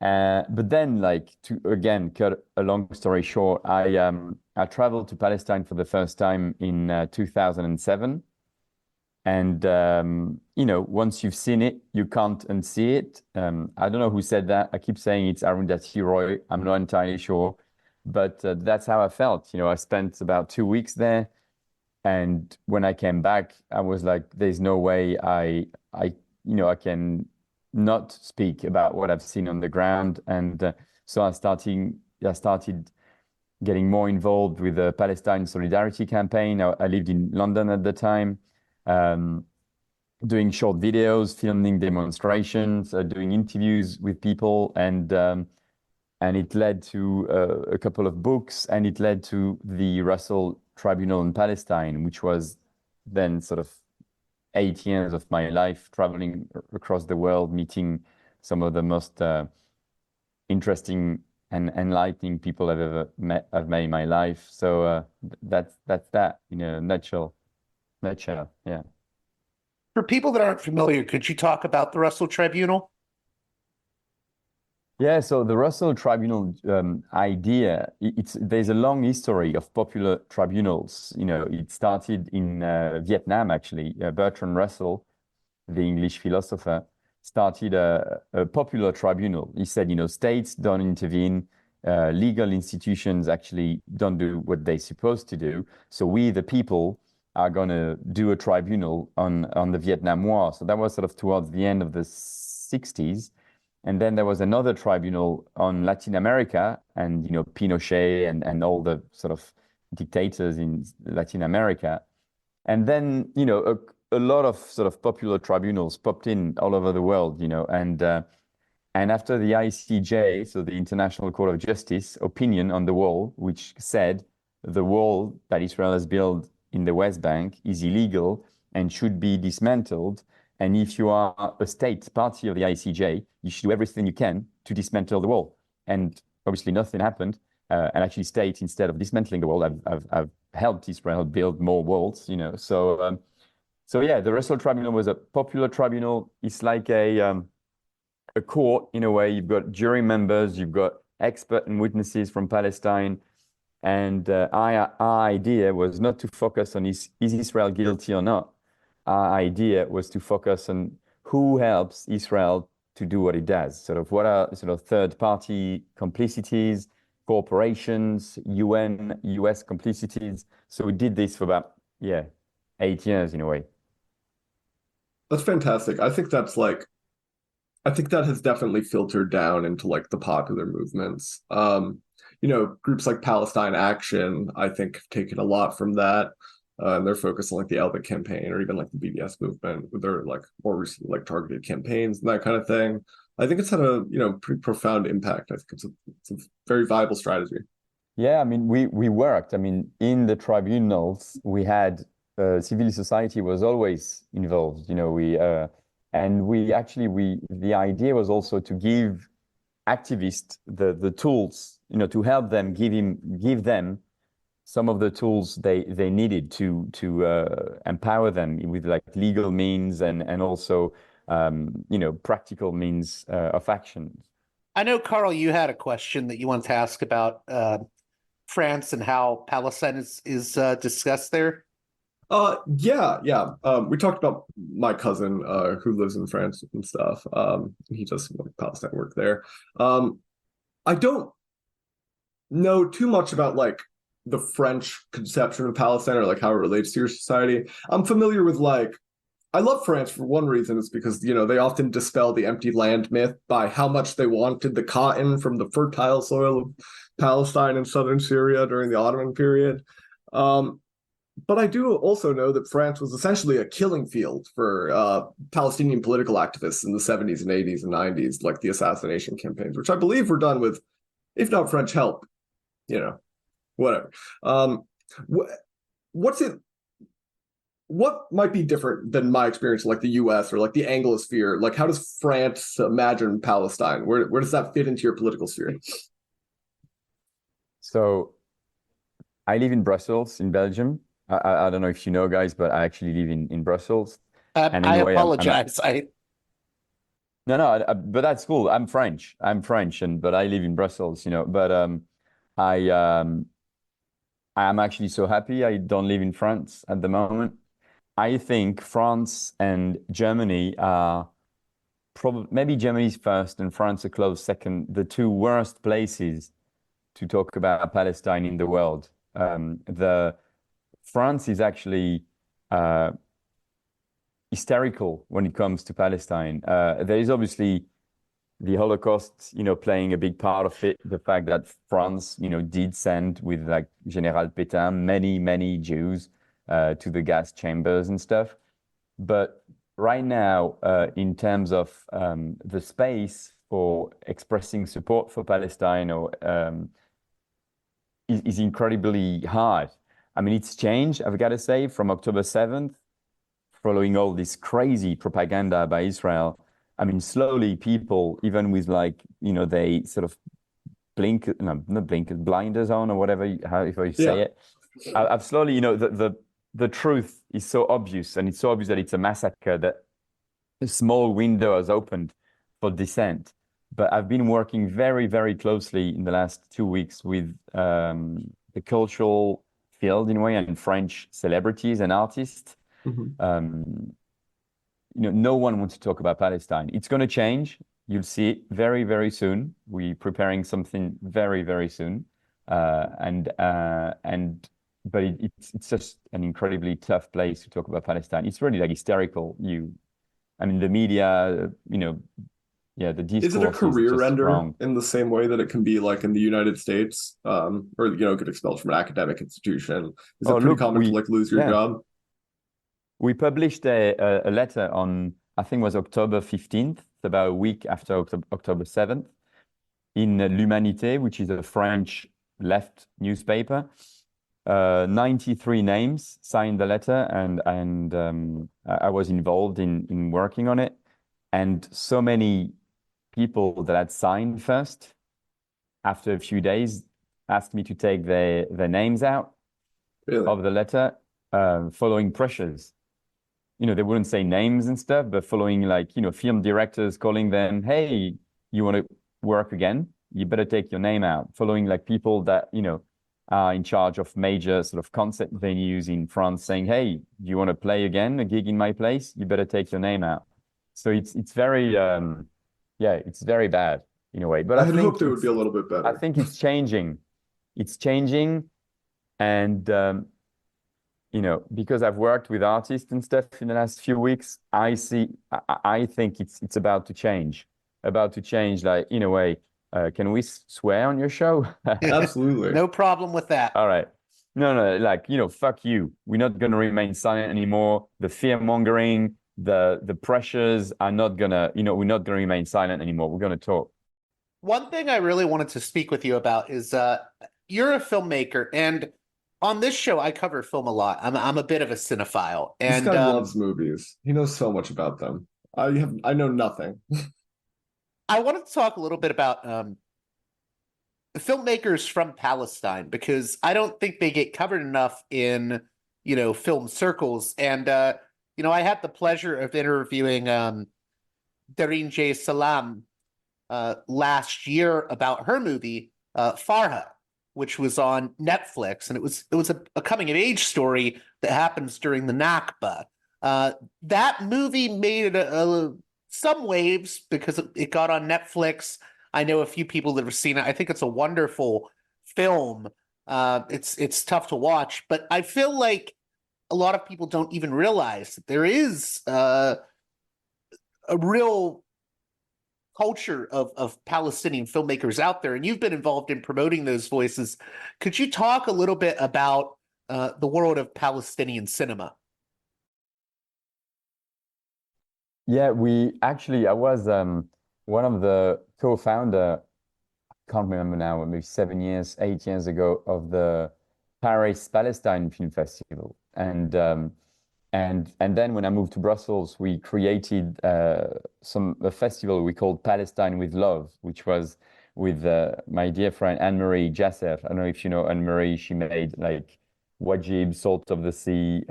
But then, like, to again cut a long story short, I traveled to Palestine for the first time in 2007. And once you've seen it, you can't unsee it. I don't know who said that. I keep saying it's Arundhati Roy. I'm not entirely sure, but that's how I felt. I spent about 2 weeks there. And when I came back, I was like, there's no way I can not speak about what I've seen on the ground. And so I started getting more involved with the Palestine Solidarity Campaign. I lived in London at the time, doing short videos, filming demonstrations, doing interviews with people. And it led to a couple of books, and it led to the Russell Tribunal in Palestine, which was then sort of 8 years of my life traveling across the world, meeting some of the most interesting and enlightening people I've met in my life. So that's that in a nutshell. Yeah. For people that aren't familiar, could you talk about the Russell Tribunal? Yeah, so the Russell Tribunal idea, there's a long history of popular tribunals. It started in Vietnam, actually. Bertrand Russell, the English philosopher, started a popular tribunal. He said, states don't intervene, legal institutions actually don't do what they're supposed to do. So we, the people, are going to do a tribunal on the Vietnam War. So that was sort of towards the end of the 60s. And then there was another tribunal on Latin America, and Pinochet and all the sort of dictators in Latin America. And then a lot of sort of popular tribunals popped in all over the world, and after the ICJ, so the International Court of Justice, opinion on the wall, which said the wall that Israel has built in the West Bank is illegal and should be dismantled. And if you are a state party of the ICJ, you should do everything you can to dismantle the wall. And obviously nothing happened. And actually states, instead of dismantling the wall, have helped Israel build more walls, So yeah, the Russell Tribunal was a popular tribunal. It's like a court in a way. You've got jury members, you've got expert and witnesses from Palestine. And our idea was not to focus on is Israel guilty or not. Our idea was to focus on who helps Israel to do what it does. Sort of what are sort of third-party complicities, corporations, UN, US complicities. So we did this for about 8 years in a way. That's fantastic. I think that has definitely filtered down into like the popular movements. Groups like Palestine Action, I think, have taken a lot from that. And they're focused on like the Elba campaign, or even like the BDS movement, with their like more recent like targeted campaigns and that kind of thing. I think it's had a pretty profound impact. I think it's a very viable strategy. Yeah, I mean, we worked. I mean, in the tribunals, we had civil society was always involved. The idea was also to give activists the tools, to help them, give them some of the tools they needed to empower them with like legal means and also practical means of action. I know, Carl, you had a question that you wanted to ask about France and how Palestine is discussed there. Yeah. We talked about my cousin who lives in France and stuff. He does some like Palestine work there. I don't know too much about like the French conception of Palestine or like how it relates to your society. I'm familiar with I love France for one reason, is because, they often dispel the empty land myth by how much they wanted the cotton from the fertile soil of Palestine and southern Syria during the Ottoman period. But I do also know that France was essentially a killing field for Palestinian political activists in the 70s and 80s and 90s, like the assassination campaigns, which I believe were done with, if not French help, whatever. What's it? What might be different than my experience, like the U.S. or like the Anglosphere? Like, how does France imagine Palestine? Where does that fit into your political sphere? So I live in Brussels, in Belgium. I don't know if you know, guys, but I actually live in Brussels. And I anyway, apologize. No, but that's cool. I'm French, but I live in Brussels, But I'm actually so happy I don't live in France at the moment. I think France and Germany are probably, maybe Germany's first and France a close second, the two worst places to talk about Palestine in the world. France is actually hysterical when it comes to Palestine. There is obviously the Holocaust, playing a big part of it. The fact that France, did send with like General Pétain many Jews to the gas chambers and stuff. But right now, in terms of the space for expressing support for Palestine is incredibly hard. I mean, it's changed, I've got to say, from October 7th, following all this crazy propaganda by Israel. I mean, slowly people, even with they sort of blinders on or whatever, if you say it. I've slowly, the truth is so obvious, and it's so obvious that it's a massacre that a small window has opened for dissent. But I've been working very, very closely in the last 2 weeks with the cultural field, in a way, and French celebrities and artists. Mm-hmm. No one wants to talk about Palestine. It's going to change. You'll see it very, very soon. We're preparing something very, very soon. But it's just an incredibly tough place to talk about Palestine. It's really like hysterical. The media, the discourse is it a career ender wrong. In the same way that it can be like in the United States, or get expelled from an academic institution? Is it pretty common to lose your job? We published a letter on, I think it was October 15th, about a week after October 7th, in L'Humanité, which is a French left newspaper. 93 names signed the letter, and I was involved in working on it. And so many people that had signed first, after a few days, asked me to take their names out of the letter, following pressures. They wouldn't say names and stuff, but following film directors calling them, hey, you want to work again? You better take your name out. Following people that, are in charge of major sort of concert venues in France saying, hey, do you want to play again, a gig in my place? You better take your name out. So it's very, it's very bad in a way. But I had hoped it would be a little bit better. I think it's changing. It's changing. And, because I've worked with artists and stuff in the last few weeks, I think it's about to change. In a way. Can we swear on your show? Absolutely. No problem with that. All right. No, fuck you. We're not going to remain silent anymore. The fear mongering, the pressures are not going to, we're not going to remain silent anymore. We're going to talk. One thing I really wanted to speak with you about is you're a filmmaker, and on this show, I cover film a lot. I'm a bit of a cinephile. And this guy loves movies. He knows so much about them. I know nothing. I wanted to talk a little bit about filmmakers from Palestine, because I don't think they get covered enough in, film circles. And, I had the pleasure of interviewing Darine J. Salam last year about her movie, Farha, which was on Netflix. And it was a coming-of-age story that happens during the Nakba. That movie made some waves because it got on Netflix. I know a few people that have seen it. I think it's a wonderful film. It's tough to watch, but I feel like a lot of people don't even realize that there is a real culture of Palestinian filmmakers out there, and you've been involved in promoting those voices. Could you talk a little bit about the world of Palestinian cinema? Yeah, I was one of the co-founder, can't remember now, maybe 8 years ago, of the Paris Palestine Film Festival. And then when I moved to Brussels, we created a festival we called Palestine with Love, which was with my dear friend Anne-Marie Jasser. I don't know if you know Anne-Marie. She made like Wajib, Salt of the Sea.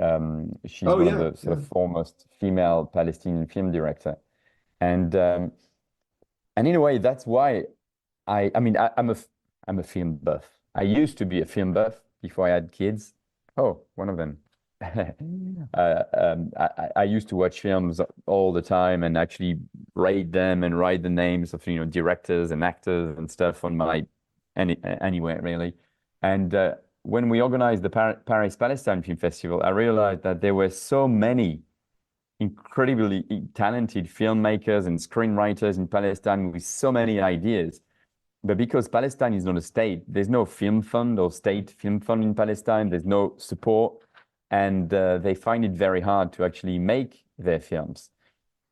She's one of the sort of foremost female Palestinian film director. And in a way, that's why I'm a film buff. I used to be a film buff before I had kids. Oh, one of them. I used to watch films all the time and actually rate them and write the names of directors and actors and stuff on my anywhere really. And when we organized the Paris Palestine Film Festival, I realized that there were so many incredibly talented filmmakers and screenwriters in Palestine with so many ideas. But because Palestine is not a state, there's no film fund or state film fund in Palestine. There's no support. And they find it very hard to actually make their films.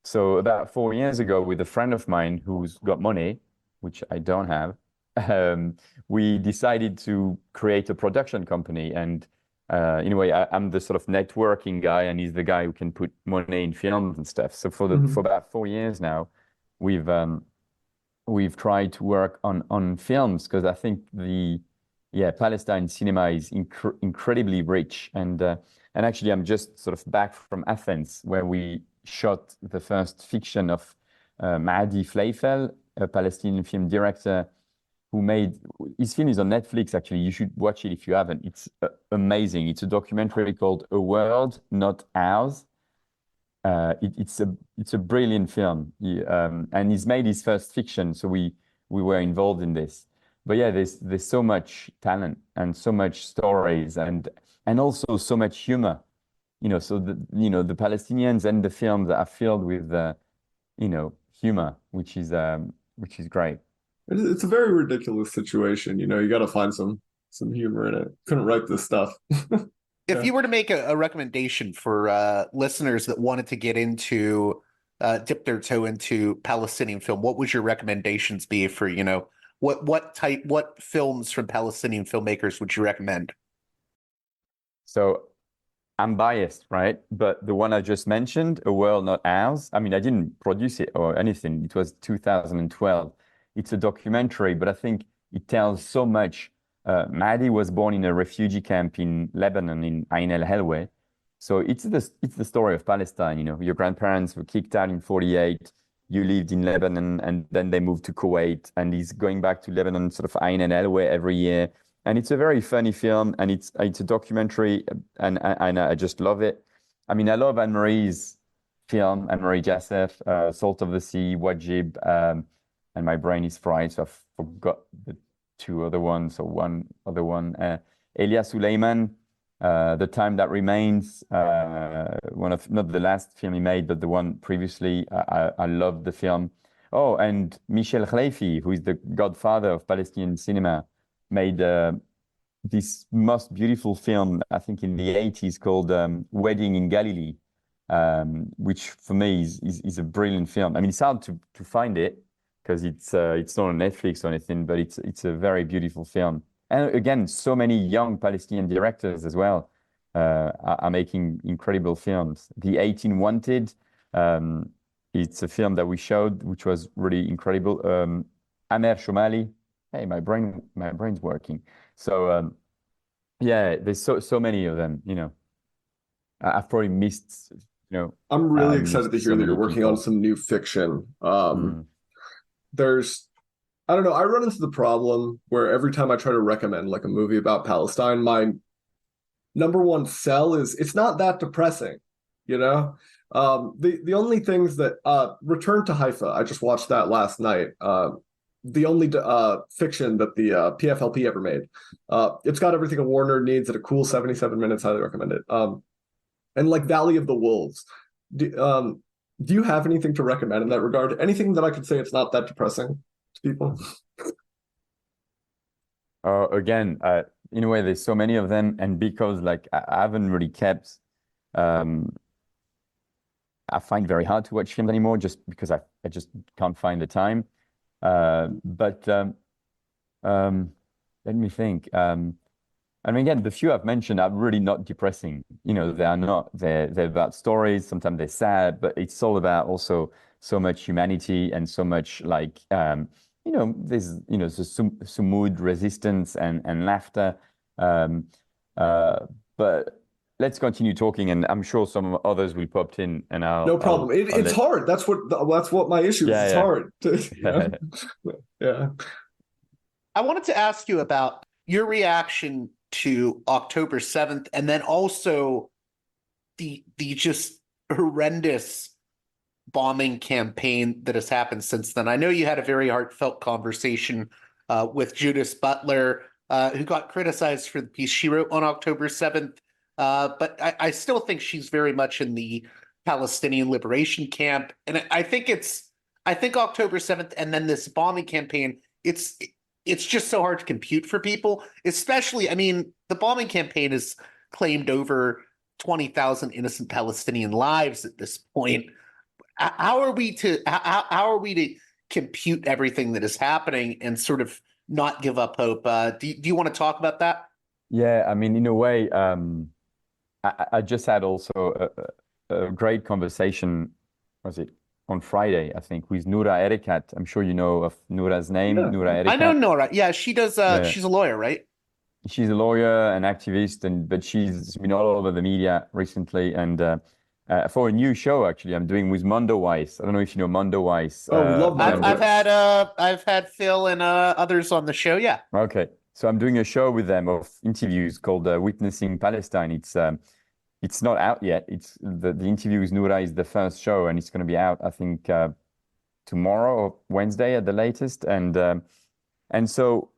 So about 4 years ago, with a friend of mine who's got money, which I don't have, we decided to create a production company. And in a way, I'm the sort of networking guy, and he's the guy who can put money in films and stuff. So for about 4 years now, we've tried to work on films, because I think Palestine cinema is incredibly rich. And actually, I'm just sort of back from Athens, where we shot the first fiction of Mahdi Fleifel, a Palestinian film director who made his film is on Netflix. Actually, you should watch it if you haven't. It's amazing. It's a documentary called A World Not Ours. It's a brilliant film, and he's made his first fiction, so we were involved in this. But yeah, there's so much talent and so much stories and also so much humor, So the Palestinians and the films are filled with humor, which is great. It's a very ridiculous situation. You got to find some humor in it. Couldn't write this stuff. If you were to make a recommendation for listeners that wanted to get into, dip their toe into Palestinian film, what would your recommendations be for, what films from Palestinian filmmakers would you recommend? So I'm biased, right? But the one I just mentioned, A World Not Ours, I didn't produce it or anything. It was 2012. It's a documentary, but I think it tells so much. Mahdi was born in a refugee camp in Lebanon, in Ain el-Helwa. So it's the story of Palestine. Your grandparents were kicked out in 1948. You lived in Lebanon, and then they moved to Kuwait, and he's going back to Lebanon, sort of Ain el-Helwa every year. And it's a very funny film, and it's a documentary, and I just love it. I love Anne-Marie's film, Anne-Marie Jasser, Salt of the Sea, Wajib, and my brain is fried, so I forgot the two other ones, or one other one. Elia Suleiman, The Time That Remains, one of, not the last film he made, but the one previously. I loved the film. Oh, and Michel Khleifi, who is the godfather of Palestinian cinema, made this most beautiful film, I think in the 80s, called Wedding in Galilee, which for me is a brilliant film. It's hard to find it because it's not on Netflix or anything, but it's a very beautiful film. And again, so many young Palestinian directors as well are making incredible films. The 18 Wanted, it's a film that we showed, which was really incredible. Amer Shomali. Hey, my brain's working. So there's so many of them. I've probably missed. I'm really excited to hear that you're working on some new fiction. There's, I don't know, I run into the problem where every time I try to recommend like a movie about Palestine, my number one sell is it's not that depressing. The only things that Return to Haifa, I just watched that last night. The only fiction that the PFLP ever made. It's got everything a Warner needs at a cool 77 minutes. Highly recommend it. And like Valley of the Wolves. Do you have anything to recommend in that regard? Anything that I could say it's not that depressing to people? Again, in a way, there's so many of them, and because like I haven't really kept, I find it very hard to watch films anymore, just because I just can't find the time. But let me think. And again, the few I've mentioned are really not depressing. You know, they are not. They're about stories. Sometimes they're sad, but it's all about also so much humanity and so much like you know, there's some mood, resistance, and laughter. But let's continue talking, and I'm sure some others will pop in, and no problem. It's hard. That's what my issue is. Yeah, it's yeah. hard. Yeah. I wanted to ask you about your reaction to October 7th, and then also the just horrendous bombing campaign that has happened since then. I know you had a very heartfelt conversation with Judith Butler, who got criticized for the piece she wrote on October 7th, but I still think she's very much in the Palestinian liberation camp. And I think October 7th and then this bombing campaign, it's just so hard to compute for people, especially, I mean, the bombing campaign has claimed over 20,000 innocent Palestinian lives at this point. How are we to compute everything that is happening and sort of not give up hope? Do you want to talk about that? Yeah, I mean, in a way, I just had also a great conversation, was it on Friday, I think, with Noura Erekat. I'm sure you know of Noura's name, Yeah. Noura Erekat. I know Nora. Yeah, she does. She's a lawyer, right? She's a lawyer, an activist, but she's been all over the media recently. And for a new show, actually, I'm doing with Mondo Weiss. I don't know if you know Mondo Weiss. Oh, we love Mondo I've had Phil and others on the show. Yeah. Okay, so I'm doing a show with them of interviews called Witnessing Palestine. It's not out yet. It's the interview with Noura is the first show, and it's going to be out, I think, tomorrow or Wednesday at the latest. And so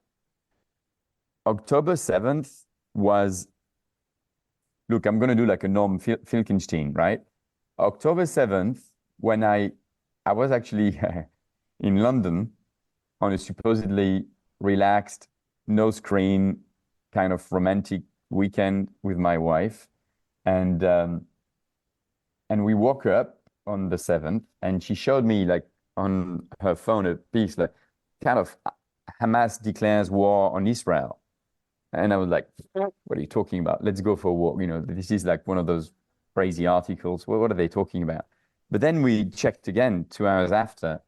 October 7th was, look, I'm going to do like a Norm Filkenstein, right? October 7th, when I was actually in London on a supposedly relaxed, no screen, kind of romantic weekend with my wife. And we woke up on the 7th, and she showed me like on her phone a piece like kind of Hamas declares war on Israel. And I was like, what are you talking about? Let's go for a walk. You know, this is like one of those crazy articles. What are they talking about? But then we checked again 2 hours after.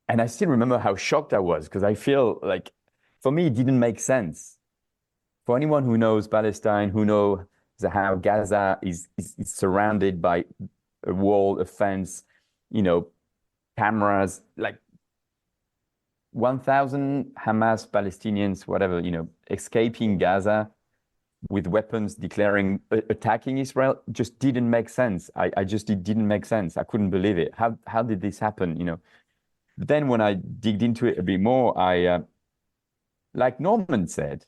And I still remember how shocked I was, because I feel like, for me, it didn't make sense. For anyone who knows Palestine, who knows how Gaza is surrounded by a wall, a fence, you know, cameras, like 1,000 Hamas Palestinians, whatever, you know, escaping Gaza with weapons, declaring, attacking Israel, just didn't make sense. It didn't make sense. I couldn't believe it. How did this happen, you know? But then when I digged into it a bit more, like Norman said,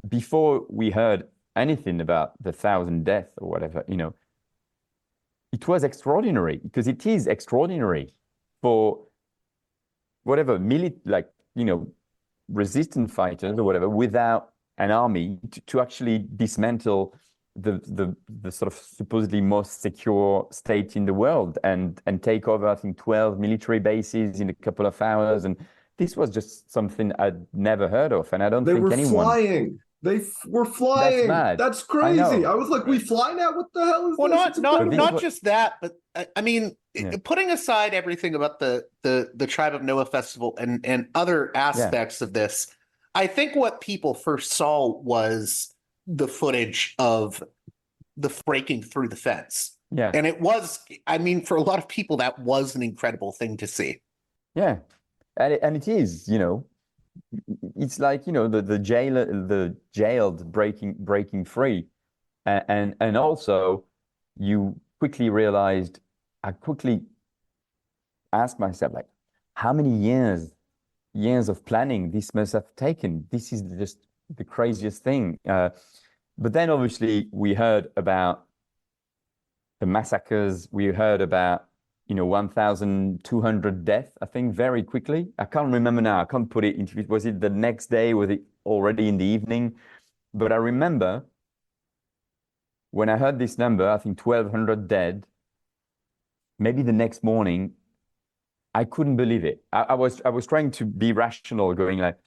before we heard anything about the 1,000 deaths or whatever, you know, it was extraordinary, because it is extraordinary for whatever, like, you know, resistance fighters or whatever, without an army to actually dismantle the sort of supposedly most secure state in the world and take over, I think, 12 military bases in a couple of hours. And this was just something I'd never heard of, and I don't think anyone. Flying. They were flying. That's mad. That's crazy. I was like, we fly now? What the hell is well, this? Not just that, but I mean, yeah. Putting aside everything about the Tribe of Noah festival and other aspects of this, I think what people first saw was the footage of the breaking through the fence. Yeah. And it was, I mean, for a lot of people, that was an incredible thing to see. Yeah. And it is, you know, it's like, you know, the jailed breaking free. And also you quickly realized, I quickly asked myself, like, how many years of planning this must have taken? This is just the craziest thing. But then obviously we heard about the massacres. We heard about 1,200 deaths, I think, very quickly. I can't remember now. I can't put it into it. Was it the next day? Was it already in the evening? But I remember when I heard this number, I think 1,200 dead, maybe the next morning, I couldn't believe it. I was trying to be rational, going like,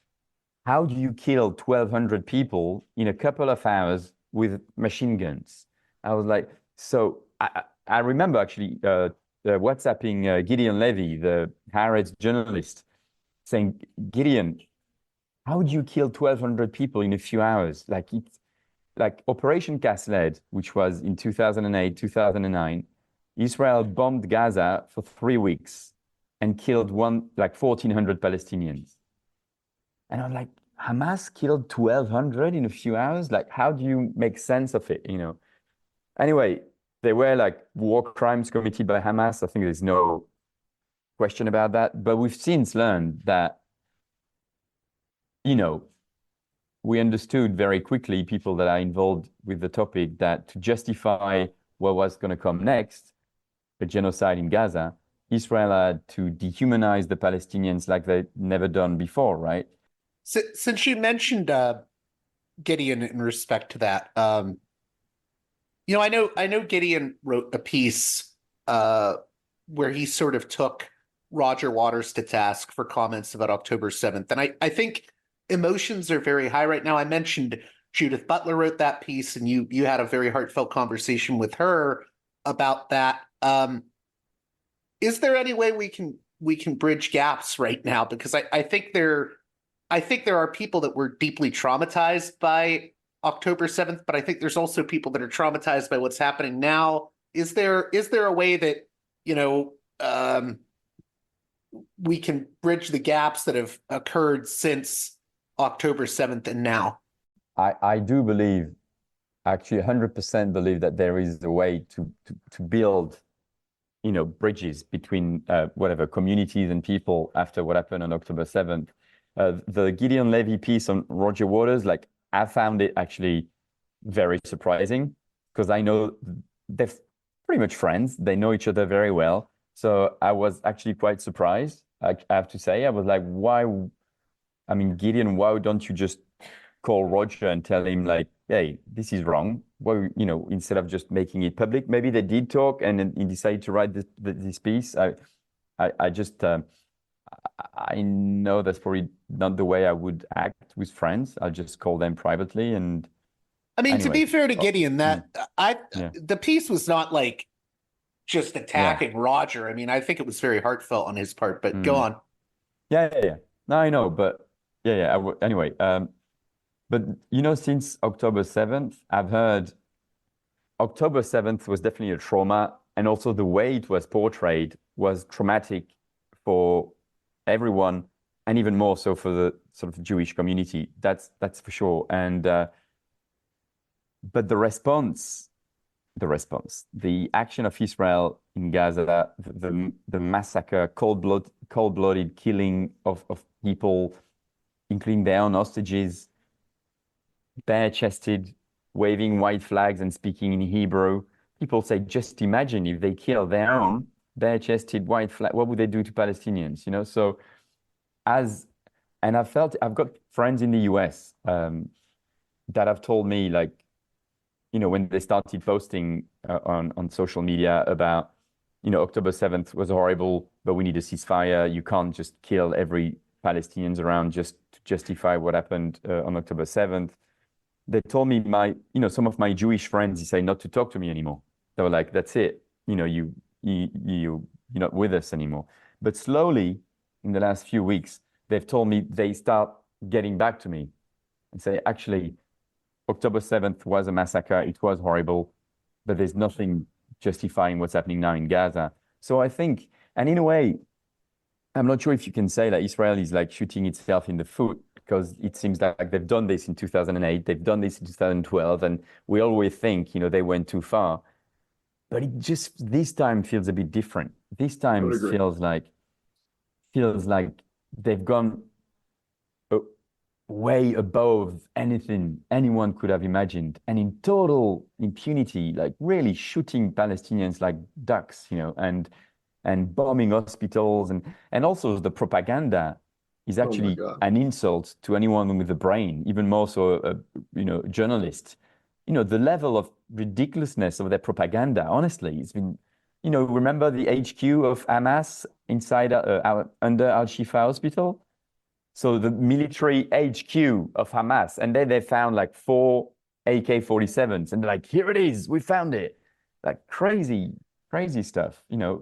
how do you kill 1,200 people in a couple of hours with machine guns? I was like, so I remember actually WhatsApping Gideon Levy, the Haaretz journalist, saying, Gideon, how do you kill 1,200 people in a few hours? Like Operation Cast Lead, which was in 2008, 2009, Israel bombed Gaza for 3 weeks and killed 1,400 Palestinians. And I'm like, Hamas killed 1,200 in a few hours? Like, how do you make sense of it, Anyway, they were like war crimes committed by Hamas. I think there's no question about that. But we've since learned that, we understood very quickly, people that are involved with the topic, that to justify what was going to come next, a genocide in Gaza, Israel had to dehumanize the Palestinians like they'd never done before, right? Since you mentioned Gideon in respect to that, I know Gideon wrote a piece where he sort of took Roger Waters to task for comments about October 7th. And I think emotions are very high right now. I mentioned Judith Butler wrote that piece, and you had a very heartfelt conversation with her about that. Is there any way we can bridge gaps right now? Because I think there are people that were deeply traumatized by October 7th, but I think there's also people that are traumatized by what's happening now. Is there a way that, we can bridge the gaps that have occurred since October 7th and now? I do believe, actually 100% believe that there is a way to build bridges between whatever communities and people after what happened on October 7th. The Gideon Levy piece on Roger Waters, like, I found it actually very surprising, because I know they're pretty much friends. They know each other very well. So I was actually quite surprised. I have to say, I was like, why? I mean, Gideon, why don't you just call Roger and tell him, like, hey, this is wrong? Well, instead of just making it public. Maybe they did talk and then he decided to write this piece. I know that's probably not the way I would act with friends. I'll just call them privately. And I mean, anyway. to be fair to Gideon, the piece was not like just attacking Roger. I mean, I think it was very heartfelt on his part, but go on. Yeah. No, I know, but anyway, but since October 7th, I've heard October 7th was definitely a trauma, and also the way it was portrayed was traumatic for everyone, and even more so for the sort of Jewish community. That's for sure. And but the response, the action of Israel in Gaza, the massacre, cold-blooded killing of people, including their own hostages, bare-chested, waving white flags and speaking in Hebrew. People say, just imagine if they kill their own bare-chested white flag, what would they do to Palestinians? So I've got friends in the US that have told me, like, when they started posting on social media about, October 7th was horrible, but we need a ceasefire. You can't just kill every Palestinians around just to justify what happened on October 7th. They told me some of my Jewish friends decided not to talk to me anymore. They were like, that's it. You're not with us anymore. But slowly, in the last few weeks, they've told me they start getting back to me and say, actually, October 7th was a massacre. It was horrible, but there's nothing justifying what's happening now in Gaza. So I think, and in a way, I'm not sure if you can say that Israel is like shooting itself in the foot, because it seems like they've done this in 2008, they've done this in 2012, and we always think, they went too far. But it just, this time feels a bit different. This time feels like they've gone way above anything anyone could have imagined, and in total impunity, like really shooting Palestinians like ducks, and and bombing hospitals, and also the propaganda is actually an insult to anyone with a brain, even more so a journalist. The level of ridiculousness of their propaganda, honestly, it's been, remember the HQ of Hamas inside under Al-Shifa Hospital? So the military HQ of Hamas, and then they found like 4 AK-47s, and they're like, here it is, we found it. Like crazy stuff, and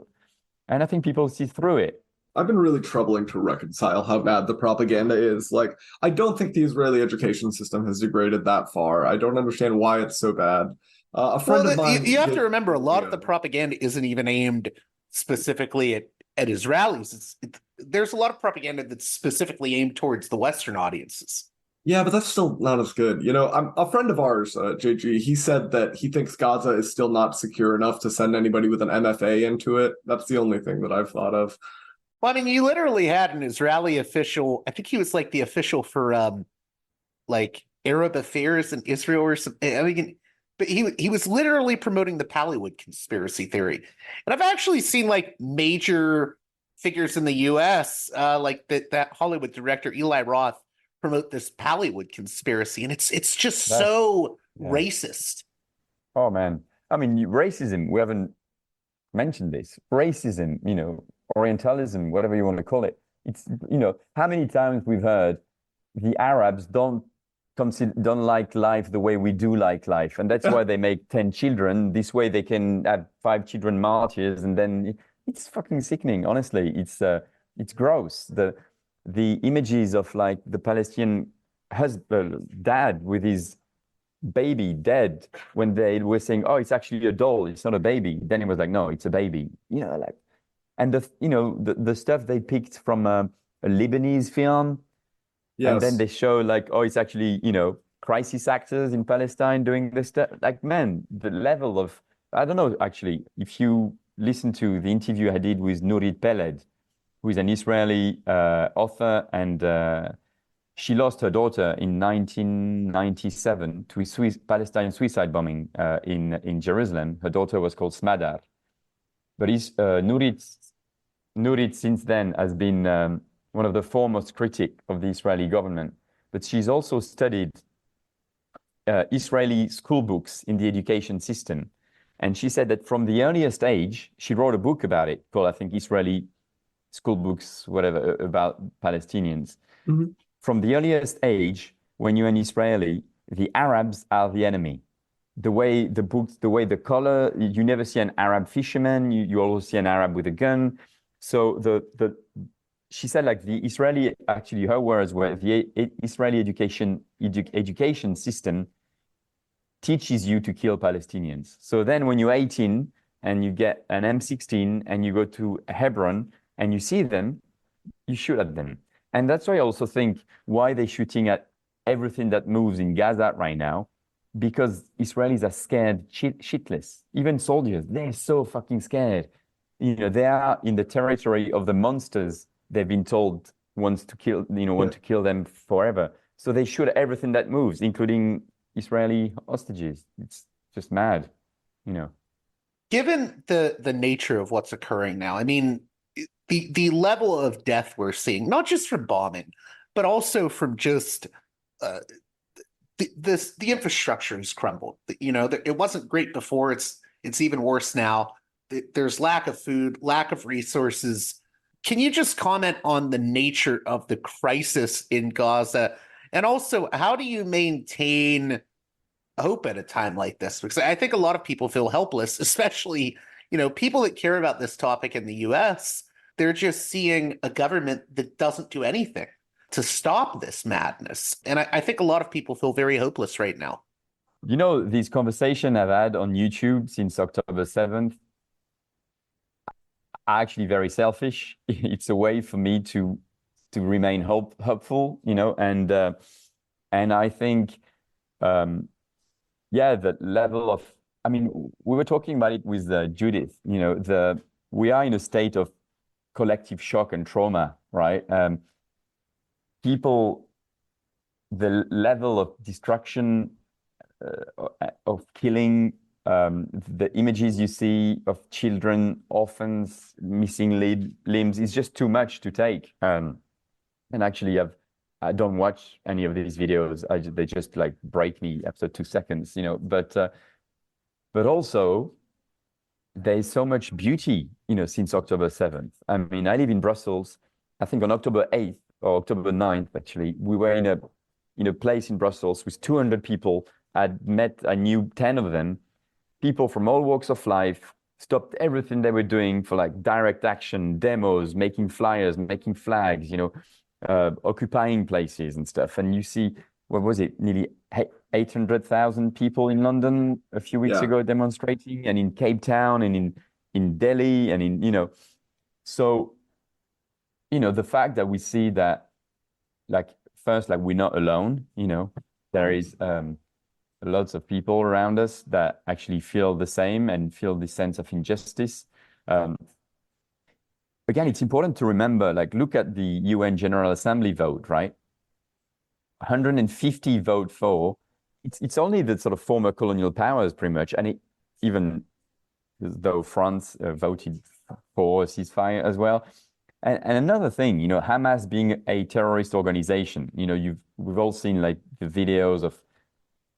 I think people see through it. I've been really troubling to reconcile how bad the propaganda is. Like, I don't think the Israeli education system has degraded that far. I don't understand why it's so bad. A friend of mine... You have to remember, a lot of the propaganda isn't even aimed specifically at Israelis. There's a lot of propaganda that's specifically aimed towards the Western audiences. Yeah, but that's still not as good. A friend of ours, JG, he said that he thinks Gaza is still not secure enough to send anybody with an MFA into it. That's the only thing that I've thought of. Well, I mean, you literally had an Israeli official. I think he was like the official for like Arab affairs in Israel or something. I mean, but he was literally promoting the Pallywood conspiracy theory. And I've actually seen like major figures in the US, like that Hollywood director Eli Roth, promote this Pallywood conspiracy, and it's just so racist. Oh man, I mean, racism. We haven't mentioned this. Racism, Orientalism, whatever you want to call it. It's how many times we've heard the Arabs don't like life the way we do like life, and that's why they make 10 children. This way they can have 5 children martyrs, and then it's fucking sickening. Honestly, it's gross. The images of like the Palestinian dad with his baby dead, when they were saying, oh, it's actually a doll, it's not a baby. Then it was like, no, it's a baby. And the stuff they picked from a Lebanese film. Yes. And then they show like, oh, it's actually, crisis actors in Palestine doing this stuff. Like, man, the level of, I don't know, actually, if you listen to the interview I did with Nurit Peled, who is an Israeli author, and she lost her daughter in 1997 to a Palestinian suicide bombing in Jerusalem. Her daughter was called Smadar. But Nurit since then has been one of the foremost critics of the Israeli government. But she's also studied Israeli school books in the education system. And she said that from the earliest age, she wrote a book about it called, I think, Israeli school books, whatever, about Palestinians. Mm-hmm. From the earliest age, when you're an Israeli, the Arabs are the enemy. The way the books, the way the color, you never see an Arab fisherman, you always see an Arab with a gun. So she said like the Israeli, actually her words were, the Israeli education system teaches you to kill Palestinians. So then when you're 18 and you get an M16 and you go to Hebron, and you see them, you shoot at them. And that's why I also think why they're shooting at everything that moves in Gaza right now, because Israelis are scared shitless. Even soldiers, they're so fucking scared. They are in the territory of the monsters they've been told want to kill them forever. So they shoot at everything that moves, including Israeli hostages. It's just mad, Given the nature of what's occurring now, I mean, the level of death we're seeing, not just from bombing, but also from just the infrastructure has crumbled. It wasn't great before. It's even worse now. There's lack of food, lack of resources. Can you just comment on the nature of the crisis in Gaza? And also, how do you maintain hope at a time like this? Because I think a lot of people feel helpless, especially, people that care about this topic in the US. They're just seeing a government that doesn't do anything to stop this madness. And I think a lot of people feel very hopeless right now. These conversations I've had on YouTube since October 7th are actually very selfish. It's a way for me to remain hopeful, and I think, the level of, I mean, we were talking about it with Judith, we are in a state of collective shock and trauma, right? People, the level of destruction, of killing, The images you see of children, orphans, missing limbs is just too much to take. And actually, I don't watch any of these videos. They just like break me after 2 seconds, you know. But also, there's so much beauty, you know, since October 7th. I mean, I live in Brussels. I think on October 8th or October 9th, actually, we were in a place in Brussels with 200 people. I knew 10 of them. People from all walks of life stopped everything they were doing for like direct action, demos, making flyers, making flags, you know, occupying places and stuff. And you see, what was it, nearly 800,000 people in London a few weeks ago demonstrating, and in Cape Town and in Delhi and in, you know. So, you know, the fact that we see that, like, first, like, we're not alone, you know, there is lots of people around us that actually feel the same and feel this sense of injustice. Again, it's important to remember, like, look at the UN General Assembly vote, right? 150 vote for. It's only the sort of former colonial powers, pretty much, and even though France voted for a ceasefire as well. And another thing, you know, Hamas being a terrorist organization, you know, we've all seen like the videos of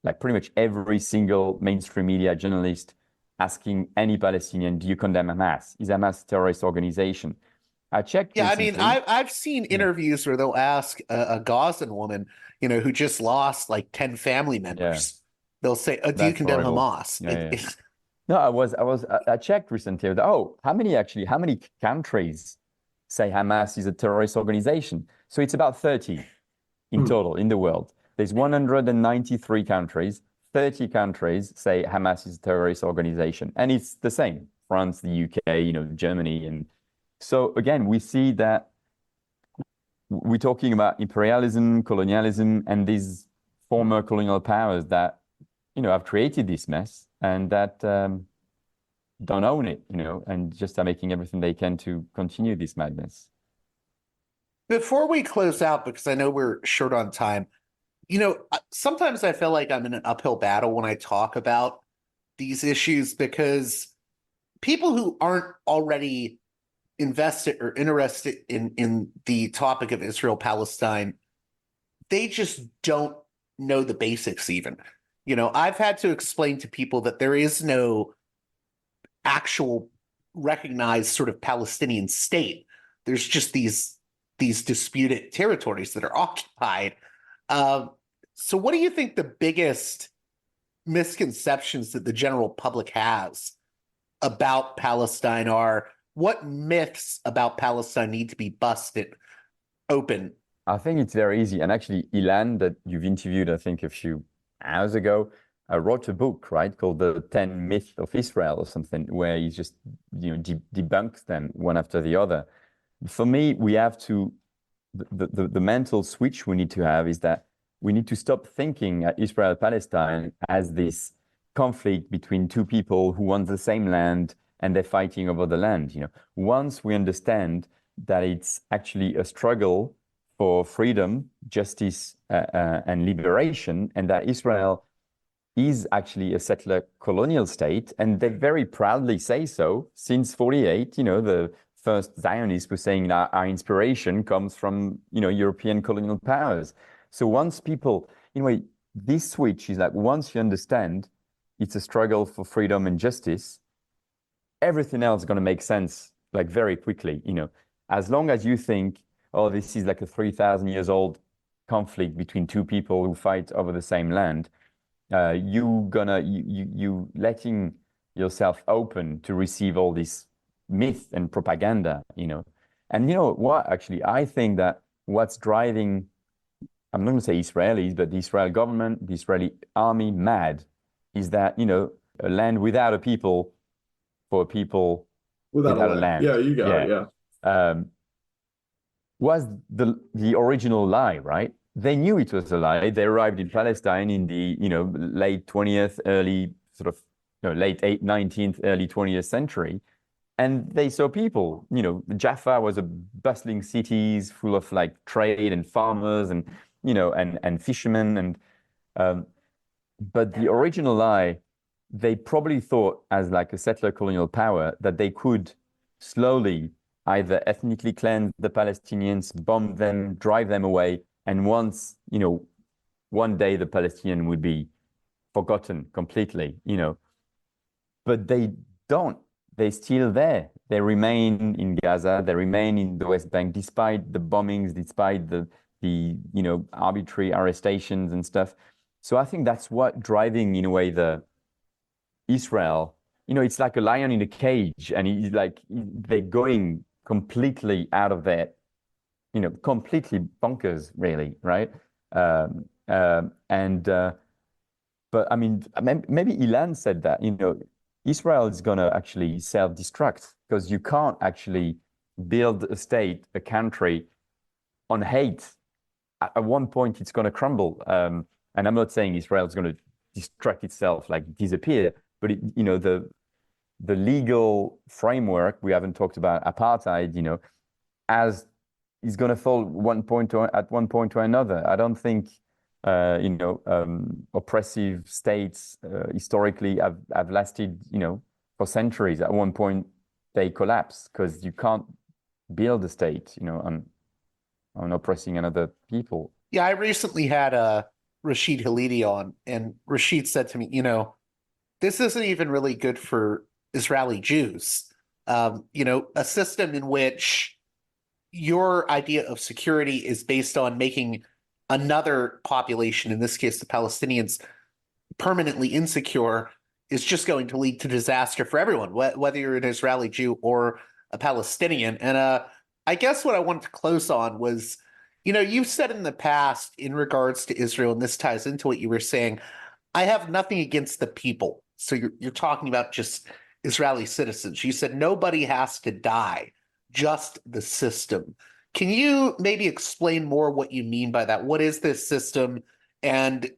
like pretty much every single mainstream media journalist asking any Palestinian, do you condemn Hamas? Is Hamas a terrorist organization? I checked. Yeah, recently. I mean, I've seen interviews where they'll ask a Gazan woman, you know, who just lost like 10 family members. Yeah. They'll say, do you condemn horrible. Hamas? Yeah. No, I checked recently. How many countries say Hamas is a terrorist organization? So it's about 30 in total in the world. There's 193 countries, 30 countries say Hamas is a terrorist organization. And it's the same, France, the UK, you know, Germany. And so again, we see that we're talking about imperialism, colonialism, and these former colonial powers that, you know, have created this mess and that don't own it, you know, and just are making everything they can to continue this madness. Before we close out, because I know we're short on time, you know, sometimes I feel like I'm in an uphill battle when I talk about these issues, because people who aren't already invested or interested in the topic of Israel-Palestine, they just don't know the basics even. You know, I've had to explain to people that there is no actual recognized sort of Palestinian state. There's just these disputed territories that are occupied. So what do you think the biggest misconceptions that the general public has about Palestine are? What myths about Palestine need to be busted open? I think it's very easy. And actually, Ilan, that you've interviewed, I think, a few hours ago, wrote a book, right, called The 10 Myths of Israel or something, where he just, you know, debunks them one after the other. For me, we have to, the mental switch we need to have is that we need to stop thinking at Israel-Palestine as this conflict between two people who want the same land and they're fighting over the land. You know, once we understand that it's actually a struggle for freedom, justice, and liberation, and that Israel is actually a settler colonial state, and they very proudly say so. Since 48, you know, the first Zionists were saying that our inspiration comes from, you know, European colonial powers. So once people, in a way, this switch is like, once you understand it's a struggle for freedom and justice, everything else is going to make sense like very quickly. You know, as long as you think, oh, this is like a 3,000 years old conflict between two people who fight over the same land, you letting yourself open to receive all this myth and propaganda, you know. And you know what, actually, I think that what's driving, I'm not going to say Israelis, but the Israeli government, the Israeli army mad, is that, you know, a land without a people for a people without a land. Yeah, you got it, yeah. Was the original lie, right? They knew it was a lie. They arrived in Palestine in the, you know, late 20th, early sort of, no, late 19th, early 20th century. And they saw people, you know, Jaffa was a bustling city full of like trade and farmers and, you know, and fishermen. And but the original lie they probably thought, as like a settler colonial power, that they could slowly either ethnically cleanse the Palestinians, bomb them, drive them away, and once, one day the Palestinian would be forgotten completely, but they don't. They're still there. They remain in Gaza. They remain in the West Bank, despite the bombings, despite the arbitrary arrestations and stuff. So I think that's what driving, in a way, the Israel. It's like a lion in a cage, and he's like they're going completely out of their, completely bonkers, really, right? But I mean, maybe Ilan said that, Israel is going to actually self-destruct, because you can't actually build a state, a country on hate. At one point, it's going to crumble. And I'm not saying Israel is going to destruct itself, like disappear, but the legal framework, we haven't talked about apartheid, as is going to fall at one point or another. I don't think oppressive states historically have lasted, for centuries. At one point, they collapse, because you can't build a state, on oppressing another people. Yeah, I recently had Rashid Halidi on, and Rashid said to me, this isn't even really good for Israeli Jews. A system in which your idea of security is based on making another population, in this case the Palestinians, permanently insecure, is just going to lead to disaster for everyone, whether you're an Israeli Jew or a Palestinian. And I guess what I wanted to close on was, you've said in the past in regards to Israel, and this ties into what you were saying, I have nothing against the people. So you're talking about just Israeli citizens. You said nobody has to die, just the system. Can you maybe explain more what you mean by that? What is this system? And,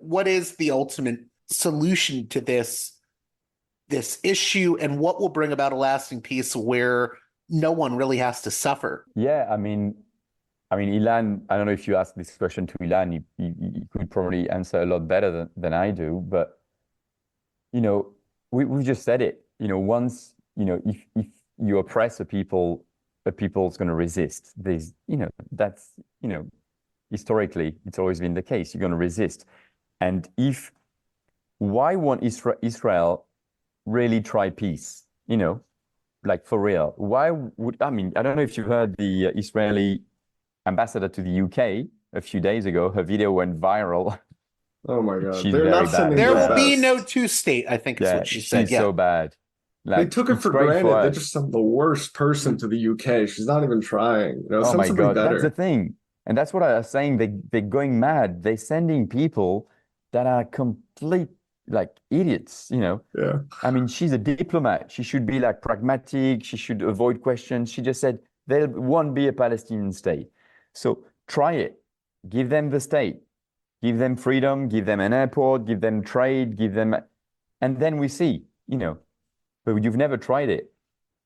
what is the ultimate solution to this issue, and what will bring about a lasting peace where no one really has to suffer? Yeah, I mean, Ilan, I don't know if you asked this question to Ilan, he could probably answer a lot better than I do, but, we just said it, once, if you oppress a people's going to resist. There's, that's, historically, it's always been the case. You're going to resist. And why won't Israel really try peace? Like for real? I don't know if you heard the Israeli ambassador to the UK a few days ago. Her video went viral. Oh my God. She's They're very not bad. sending There the will be best. no two-state, I think is what she said. She's so bad. They took it for granted. They just sent the worst person to the UK. She's not even trying. Oh my God, better. that's the thing. And that's what I was saying. They're going mad. They're sending people that are complete, like, idiots, Yeah. I mean, she's a diplomat. She should be like pragmatic. She should avoid questions. She just said, there won't be a Palestinian state. So try it. Give them the state. Give them freedom. Give them an airport. Give them trade. And then we see, but you've never tried it.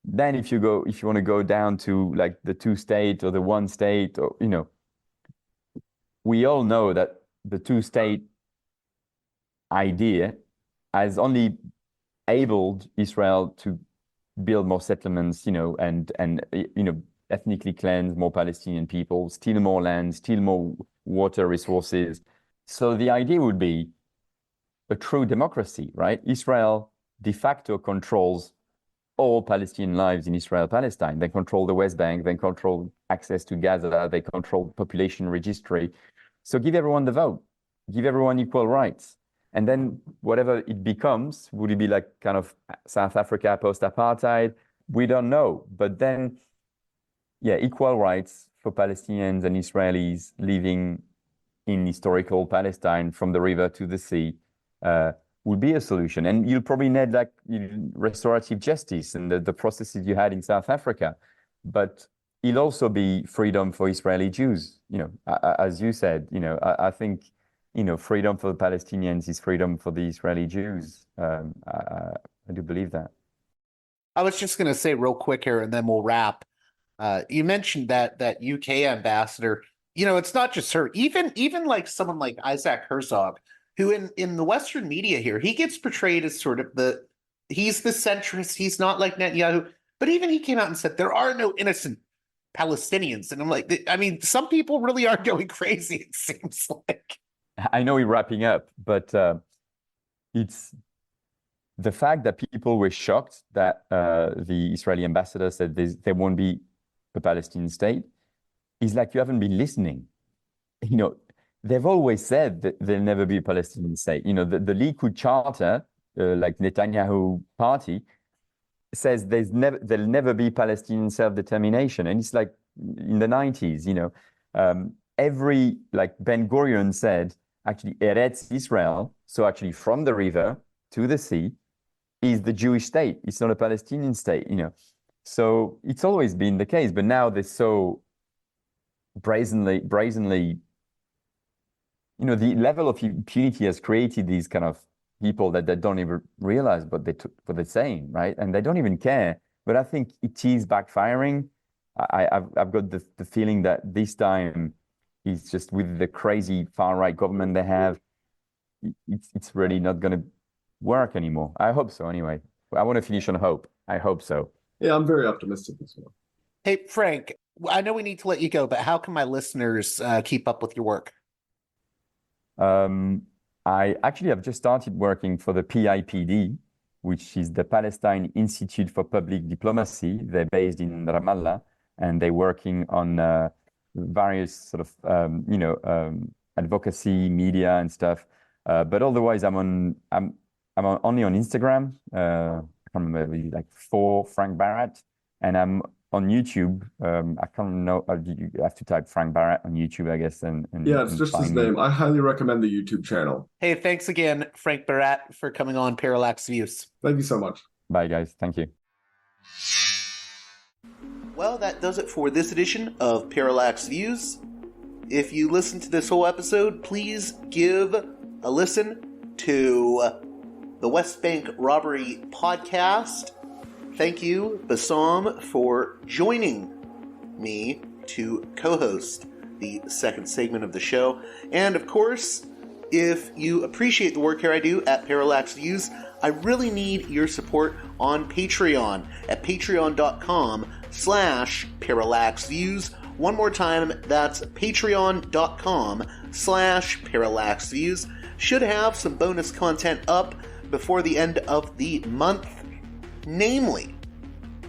Then if you want to go down to like the two-state or the one-state, or, we all know that the two-state idea has only enabled Israel to build more settlements, and ethnically cleanse more Palestinian people, steal more land, steal more water resources. So the idea would be a true democracy, right? Israel de facto controls all Palestinian lives in Israel-Palestine. They control the West Bank, they control access to Gaza, they control population registry. So give everyone the vote, give everyone equal rights. And then whatever it becomes, would it be like kind of South Africa post-apartheid? We don't know. But then, yeah, equal rights for Palestinians and Israelis living in historical Palestine from the river to the sea would be a solution. And you'll probably need like restorative justice and the processes you had in South Africa. But it'll also be freedom for Israeli Jews. As you said, I think, freedom for the Palestinians is freedom for the Israeli Jews. I do believe that. I was just going to say real quick here, and then we'll wrap. You mentioned that UK ambassador. It's not just her. Even like someone like Isaac Herzog, who in the Western media here, he gets portrayed as sort of he's the centrist. He's not like Netanyahu. But even he came out and said, there are no innocent Palestinians. And I'm like, I mean, some people really are going crazy, it seems like. I know we're wrapping up, but it's the fact that people were shocked that the Israeli ambassador said there won't be a Palestinian state is like you haven't been listening. You know, they've always said that there'll never be a Palestinian state. You know, the Likud charter, like Netanyahu party, says there'll never be Palestinian self-determination. And it's like in the 90s, you know, like Ben Gurion said, actually Eretz Israel, so actually from the river to the sea, is the Jewish state. It's not a Palestinian state, you know. So it's always been the case, but now they're so brazenly, you know, the level of impunity has created these kind of people that they don't even realize what they're saying, right? And they don't even care. But I think it is backfiring. I've got the feeling that this time it's just with the crazy far-right government they have, it's really not going to work anymore. I hope so anyway. I want to finish on hope. I hope so. Yeah, I'm very optimistic as well. Hey, Frank, I know we need to let you go, but how can my listeners keep up with your work? I actually have just started working for the PIPD, which is the Palestine Institute for Public Diplomacy. They're based in Ramallah, and they're working on various sort of, advocacy, media, and stuff. But otherwise, I'm only on Instagram. I can't remember, like for Frank Barat, and I'm on YouTube. I can't know. You have to type Frank Barat on YouTube, I guess. And yeah, it's just his name. I highly recommend the YouTube channel. Hey, thanks again, Frank Barat, for coming on Parallax Views. Thank you so much. Bye, guys. Thank you. Well, that does it for this edition of Parallax Views. If you listened to this whole episode, please give a listen to the West Bank Robbery podcast. Thank you, Bassam, for joining me to co-host the second segment of the show. And of course, if you appreciate the work here I do at Parallax Views, I really need your support on Patreon at patreon.com/parallaxviews. One more time, that's patreon.com/parallaxviews. Should have some bonus content up before the end of the month, namely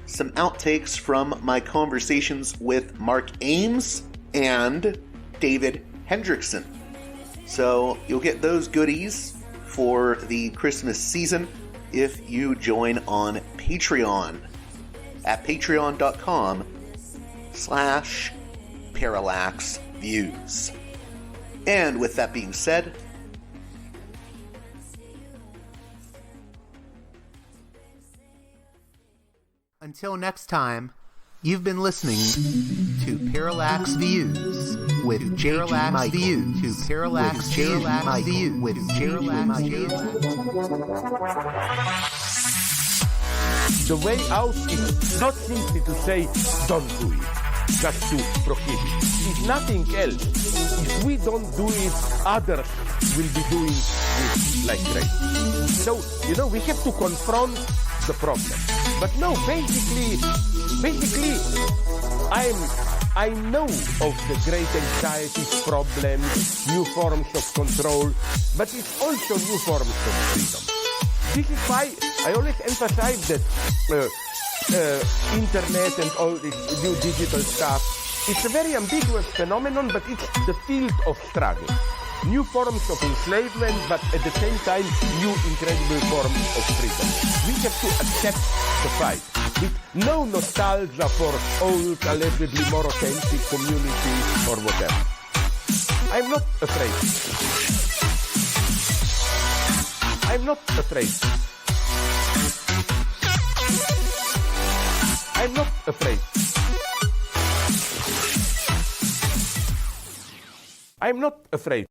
some outtakes from my conversations with Mark Ames and David Hendrickson. So you'll get those goodies for the Christmas season if you join on Patreon at patreon.com/parallaxviews. And with that being said, until next time, you've been listening to Parallax Views with Parallax Views to Parallax Views with Parallax Views. The way out is not simply to say, don't do it, just to prohibit. If nothing else, if we don't do it, others will be doing it like crazy. So, we have to confront the problem. But no, basically, I know of the great anxieties, problems, new forms of control, but it's also new forms of freedom. This is why I always emphasize that internet and all this new digital stuff, it's a very ambiguous phenomenon, but it's the field of struggle. New forms of enslavement, but at the same time, new incredible forms of freedom. We have to accept the fight with no nostalgia for old, allegedly more authentic community or whatever. I'm not afraid. I'm not afraid. I'm not afraid. I'm not afraid.